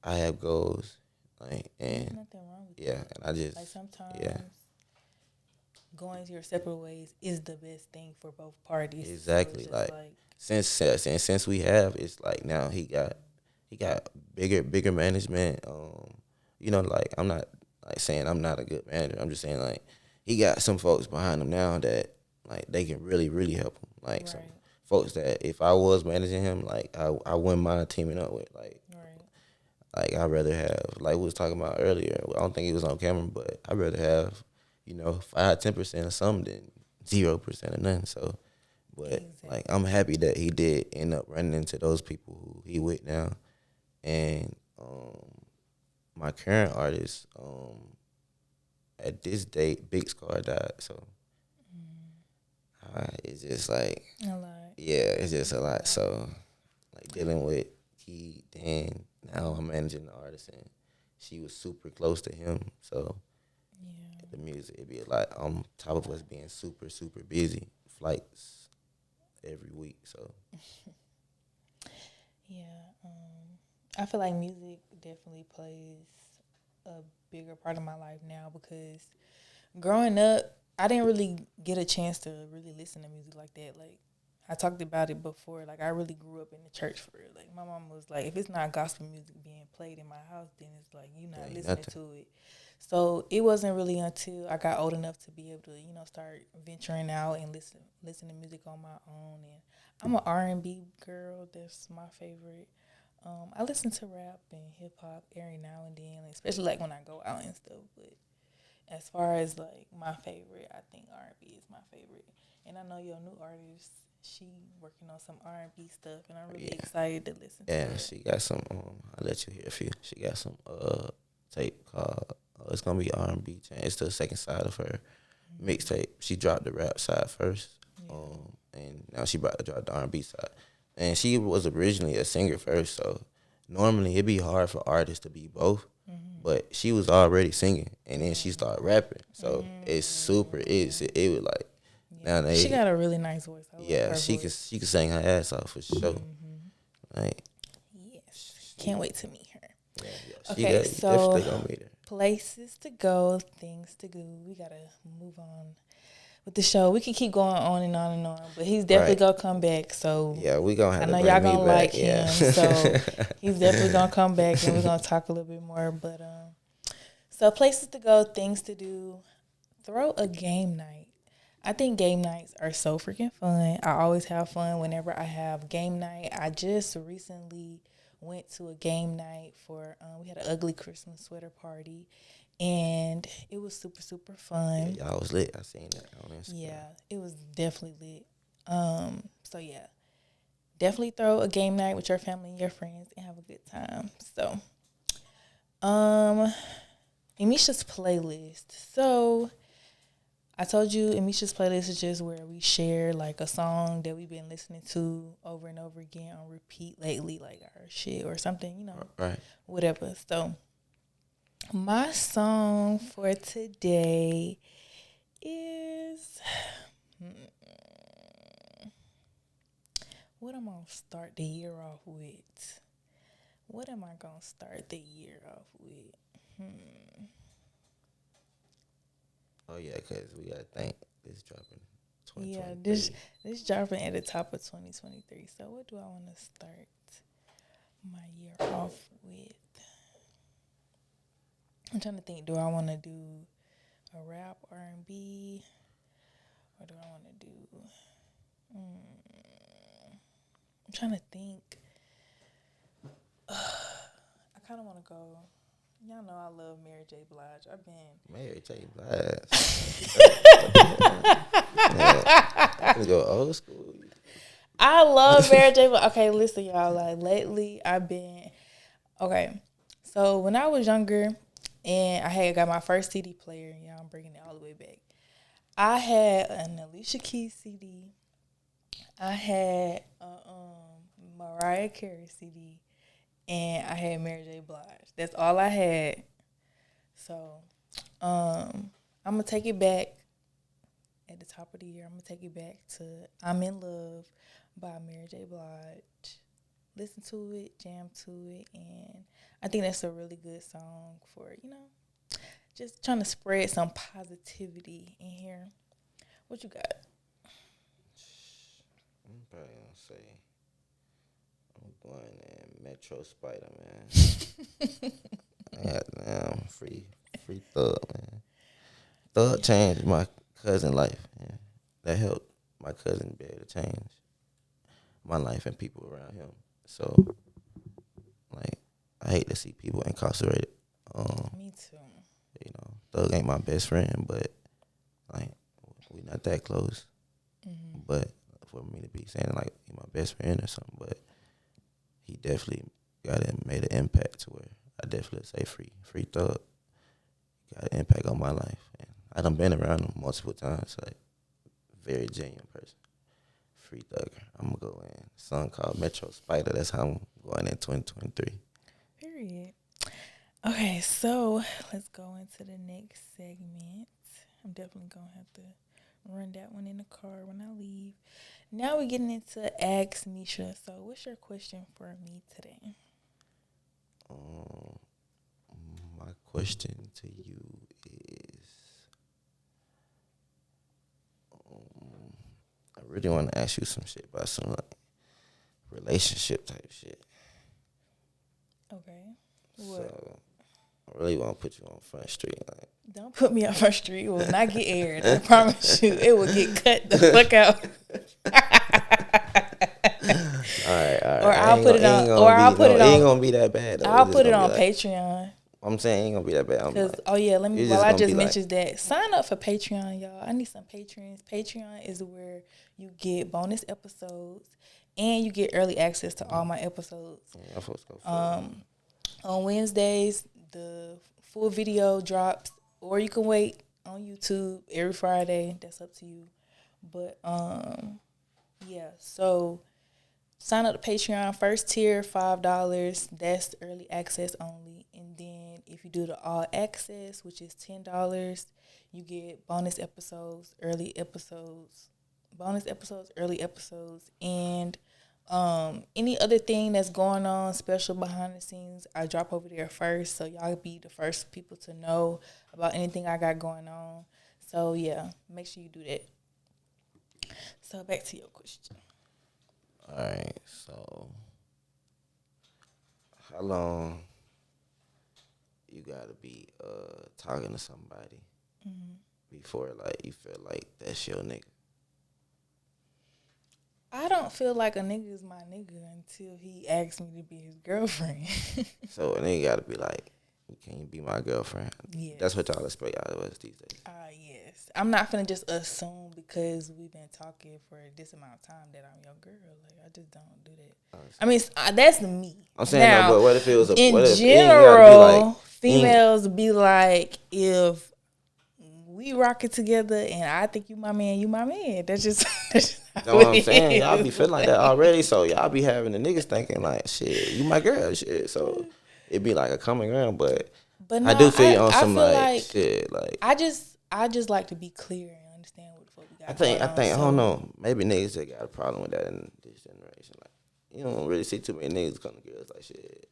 I have goals, like, and There's nothing wrong with yeah, that. and I just Like sometimes yeah, going your separate ways is the best thing for both parties. exactly. So like since we have, it's like now he got bigger management. You know, like I'm not like saying I'm not a good manager. I'm just saying like he got some folks behind him now that like they can really help him. Like some folks that if I was managing him, like I wouldn't mind teaming up with. Like I'd rather have, like we was talking about earlier. I don't think it was on camera, but I'd rather have, 5-10% of something than 0% of nothing. So, but like I'm happy that he did end up running into those people who he with now, and my current artist, at this date, Big Scar died. So it's just like a lot. Yeah, it's just a lot. So like dealing with Key, then now I'm managing the artist, and she was super close to him. So the music, it'd be a lot on top of us being super busy, flights every week. So I feel like music definitely plays a bigger part of my life now because growing up, I didn't really get a chance to really listen to music like that. Like I talked about it before. Like I really grew up in the church for real. Like my mom was like, if it's not gospel music being played in my house, then it's like you're not listening to it. So it wasn't really until I got old enough to be able to, start venturing out and listen to music on my own. And I'm an R&B girl. That's my favorite. I listen to rap and hip hop every now and then, especially like when I go out and stuff. But as far as like my favorite, I think R&B is my favorite. And I know your new artist, she working on some R&B stuff, and I'm really excited to listen to it. Yeah, she got some. I'll let you hear a few. She got some tape called. It's gonna be R&B. It's the second side of her mixtape. She dropped the rap side first, and now she about to drop the R&B side. And she was originally a singer first, so normally it'd be hard for artists to be both. But she was already singing, and then she started rapping. So it's super. It was like now she got a really nice voice. She can sing her ass off for sure. Like yes, can't wait to meet her. Yeah, okay, so definitely gonna meet her. Places to go, things to do. We gotta move on with the show. We can keep going on and on and on, but he's definitely gonna come back. So yeah, we gonna have. I know to y'all bring gonna me back. like him, so he's definitely gonna come back, and we're gonna talk a little bit more. But so places to go, things to do. Throw a game night. I think game nights are so freaking fun. I always have fun whenever I have game night. I just recently went to a game night for we had an ugly Christmas sweater party, and it was super fun. Yeah, y'all was lit. I seen that on Instagram. Yeah, it was definitely lit. So yeah, definitely throw a game night with your family and your friends and have a good time. So, Emmeisha's playlist. So, I told you Emmeisha's playlist is just where we share like a song that we've been listening to over and over again on repeat lately, like our shit or something, Right. whatever. So, my song for today is what am I gonna start the year off with? What am I gonna start the year off with? Oh yeah, because we gotta think this dropping Yeah, 2023. this dropping at the top of 2023. So what do I want to start my year off with? I'm trying to think. Do I want to do a rap R&B, or do I want to do? I'm trying to think. I kind of want to go. Y'all know I love Mary J. Blige. I've been Mary J. Blige. I can go old school. I love Mary J. Blige. Okay, listen, y'all. Like lately, I've been okay. So when I was younger, and I had got my first CD player, yeah, I'm bringing it all the way back. I had an Alicia Keys CD. I had a Mariah Carey CD, and I had Mary J. Blige. That's all I had. So, I'm gonna take it back at the top of the year. I'm gonna take it back to "I'm in Love" by Mary J. Blige. Listen to it, jam to it, and I think that's a really good song for just trying to spread some positivity in here. What you got? I'm probably gonna say I'm going in Metro Spider, man. I got free Thug, man. Thug changed my cousin life. Yeah. That helped my cousin be able to change my life and people around him. So, like, I hate to see people incarcerated. Me too. Thug ain't my best friend, but like, we not that close. Mm-hmm. But for me to be saying like he my best friend or something, but he definitely made an impact to where I definitely say free Thug got an impact on my life, and I done been around him multiple times. Like, very genuine person. Free Thugger. I'm gonna go in. A song called Metro Spider. That's how I'm going in 2023. Period. Okay, so let's go into the next segment. I'm definitely gonna have to run that one in the car when I leave. Now we're getting into Ask Misha. So, what's your question for me today? My question to you is, I really want to ask you some shit about some like relationship type shit. Okay. What? So I really want to put you on Front Street. Like, Don't put me on First Street. It will not get aired. I promise you. It will get cut the fuck out. all right. Or I'll put it on. Or I'll put it It ain't on. gonna be that bad. Though. I'll It's just put it gonna on be like, Patreon. I'm saying it ain't gonna be that bad. I'm Cause like, let me. it's While just I gonna just be like- mentioned that, sign up for Patreon, y'all. I need some patrons. Patreon is where you get bonus episodes and you get early access to all my episodes. Yeah, folks go for it. On Wednesdays, the full video drops, or you can wait on YouTube every Friday. That's up to you. But yeah. So sign up to Patreon. First tier $5. That's early access only. And then if you do the all access, which is $10, you get bonus episodes, early episodes, and any other thing that's going on special behind the scenes, I drop over there first, so y'all be the first people to know about anything I got going on. So yeah, make sure you do that. So back to your question. All right. So, how long you gotta be talking to somebody before like you feel like that's your nigga? I don't feel like a nigga is my nigga until he asks me to be his girlfriend. So a nigga gotta be like, You can't be my girlfriend. Yes. That's what y'all expect out of us these days. Yes. I'm not finna just assume because we've been talking for this amount of time that I'm your girl. Like, I just don't do that. I mean, that's me. I'm saying now, no, but what if it was in what if general, females be like, if we rock it together and I think you my man, you my man. That's just you know what I'm saying? Y'all be feeling like that already, so y'all be having the niggas thinking like, shit, you my girl, shit. So it be like a common ground, but no, I do feel you on some feel like shit. Like I just like to be clear and understand what the fuck we got. I think I don't know. Maybe niggas that got a problem with that in this generation. Like you don't really see too many niggas come to girls like shit.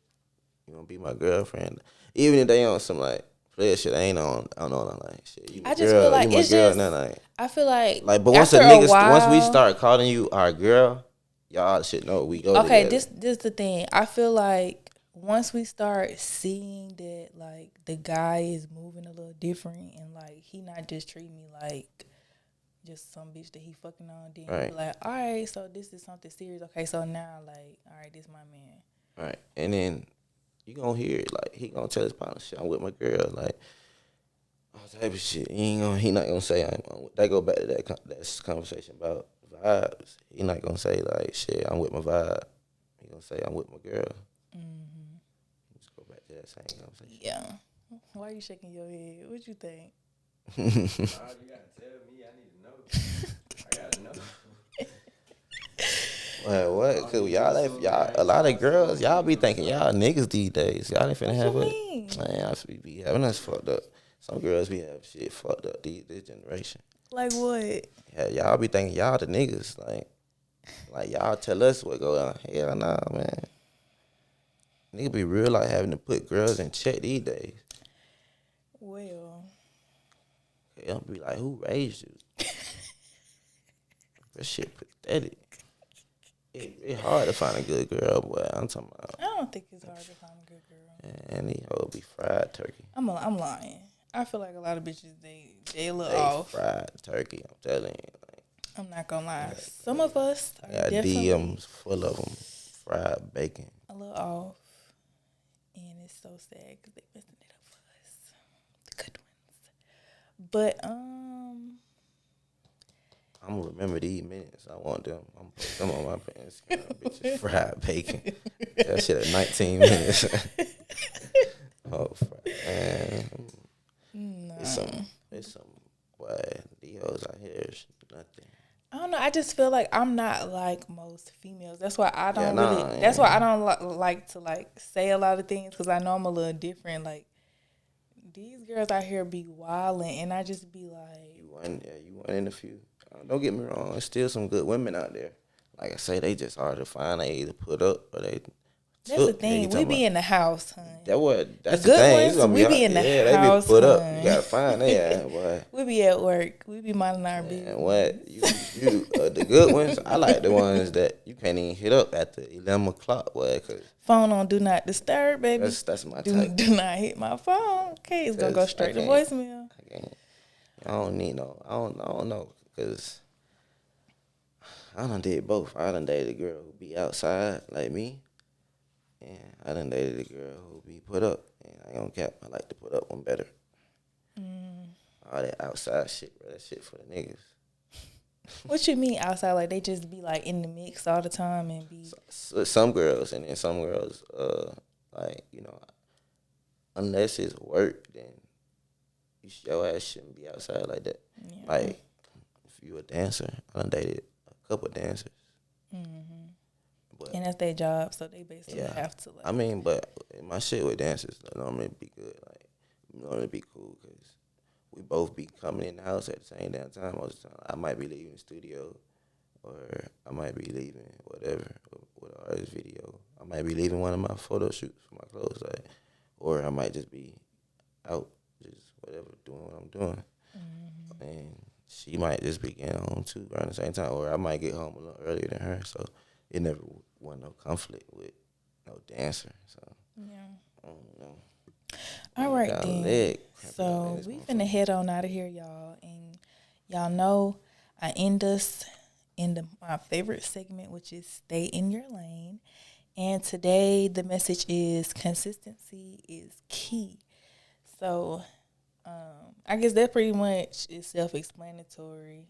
You gonna be my girlfriend, even if they on some like player shit. I ain't on like shit. You my I just girl, feel like you my it's girl, just. and like I feel like but once a after nigga while, once we start calling you our girl, y'all should know we go okay, together. this the thing. I feel like once we start seeing that like the guy is moving a little different and like he not just treating me like just some bitch that he fucking on, then Right. he be like, all right, so this is something serious. Okay, so now like, all right, this my man. Right, and then you gonna hear it like he gonna tell his partner, shit, I'm with my girl, like all type of shit. He not gonna say that go back to that conversation about vibes. He not gonna say like shit, I'm with my vibe. He gonna say I'm with my girl. Mm-hmm. Let's go back to that same conversation. Yeah. Why are you shaking your head? What you think? You gotta tell me. I need to know. I gotta know. Well, what? Cause y'all a lot of girls, y'all be thinking y'all niggas these days. Y'all ain't finna What have you it. mean? Man, I be having us fucked up. Some girls be having shit fucked up this generation. Like what? Yeah, y'all be thinking y'all the niggas. Like y'all tell us what go on. Hell nah, man. Nigga be real like having to put girls in check these days. Well, They'll be like, who raised you? That shit pathetic. It's hard to find a good girl, boy. I'm talking about. I don't think it's hard to find a good girl. And these hoes be fried turkey. I'm lying. I feel like a lot of bitches they look They off. fried turkey. I'm telling you. Like, I'm not gonna lie. Some of us are I got definitely DMs full of them fried bacon. a little off, and it's so sad because they messing it up for us, the good ones. But I'm gonna remember these minutes. I want them. I'm put them on my pants. Bitches fried bacon. That shit at 19 minutes. Oh, man. no. It's some, boy, these hoes out here is nothing. I don't know. I just feel like I'm not like most females. That's why I don't Yeah, That's why I don't like to like say a lot of things because I know I'm a little different. Like these girls out here be wilding, and I just be like, You won in a few. Don't get me wrong. There's still some good women out there. Like I say, they just hard to find. They either put up or they. that's the thing. We be in the house, hun. That's the the good thing. ones, It's gonna we be be in the they house, be put up. hun. You gotta find they boy. We be at work. We be minding our business. And what you the good ones? I like the ones that you can't even hit up after 11 o'clock, boy. Cause Phone on do not disturb, baby. that's my do, type. do not hit my phone. Okay, it's gonna go straight to voicemail. I don't need no. I don't know, cause I done did both. I done dated a girl who be outside like me, and I done dated a girl who be put up. And I don't cap. I like to put up one better. All that outside shit, bro. That shit for the niggas. What you mean outside? Like they just be like in the mix all the time and be. Some girls, and then some girls, like unless it's work, then your ass shouldn't be outside like that. Yeah. Like if you a dancer, I done dated a couple dancers. But And that's their job, so they basically yeah, have to. Like, I mean, but my shit with dancers normally be good. Like normally be cool because we both be coming in the house at the same damn time most of the time. I might be leaving the studio, or I might be leaving whatever with an artist video. I might be leaving one of my photo shoots for my clothes, like, or I might just be out, just whatever, doing what I'm doing, and she might just be getting home too around the same time, or I might get home a little earlier than her. So it never wasn't no conflict with no dancer. So yeah. I don't know. All right Got a then. leg cramping So up in this we motherfucker. finna head on out of here, y'all, and y'all know I end us in my favorite segment, which is stay in your lane. And today the message is consistency is key. So, I guess that pretty much is self-explanatory.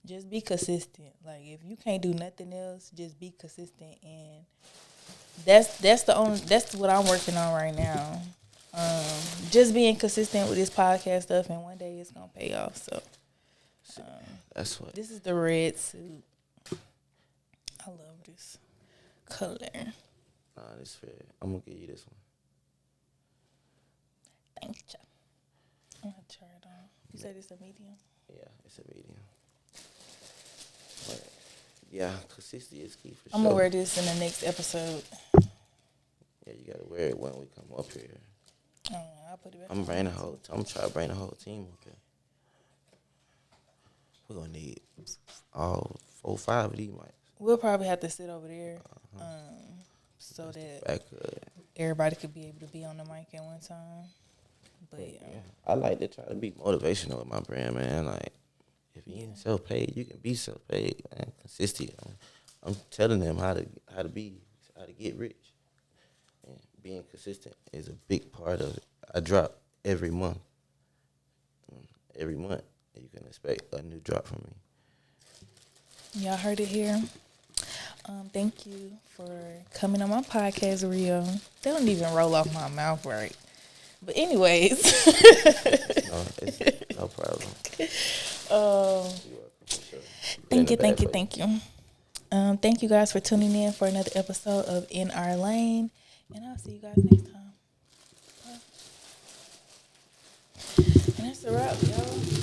Just be consistent. Like if you can't do nothing else, just be consistent, and that's what I'm working on right now. Just being consistent with this podcast stuff, and one day it's gonna pay off. So That's what. this is the red suit. I love this color. Nah, this fair. I'm gonna give you this one. Thank you. I'm gonna try it on. You said it's a medium. Yeah, it's a medium. But yeah, consistency is key for sure. I'm gonna wear this in the next episode. Yeah, you gotta wear it when we come up here. I'll put it back. I'm trying to bring the whole team up here. We're gonna need all 4 or 5 of these mics. We'll probably have to sit over there, so that Back, everybody could be able to be on the mic at one time. But yeah. I like to try to be motivational with my brand, man. Like, if you ain't self-paid, you can be self-paid, man. Consistent. I'm telling them how to get rich. And being consistent is a big part of it. I drop every month. Every month, you can expect a new drop from me. y'all heard it here. Thank you for coming on my podcast, Rio. They don't even roll off my mouth right. But anyways. No, it's no problem. You're welcome, for sure. Thank you. Thank you guys for tuning in for another episode of In Our Lane. And I'll see you guys next time. Bye. And that's a wrap, y'all.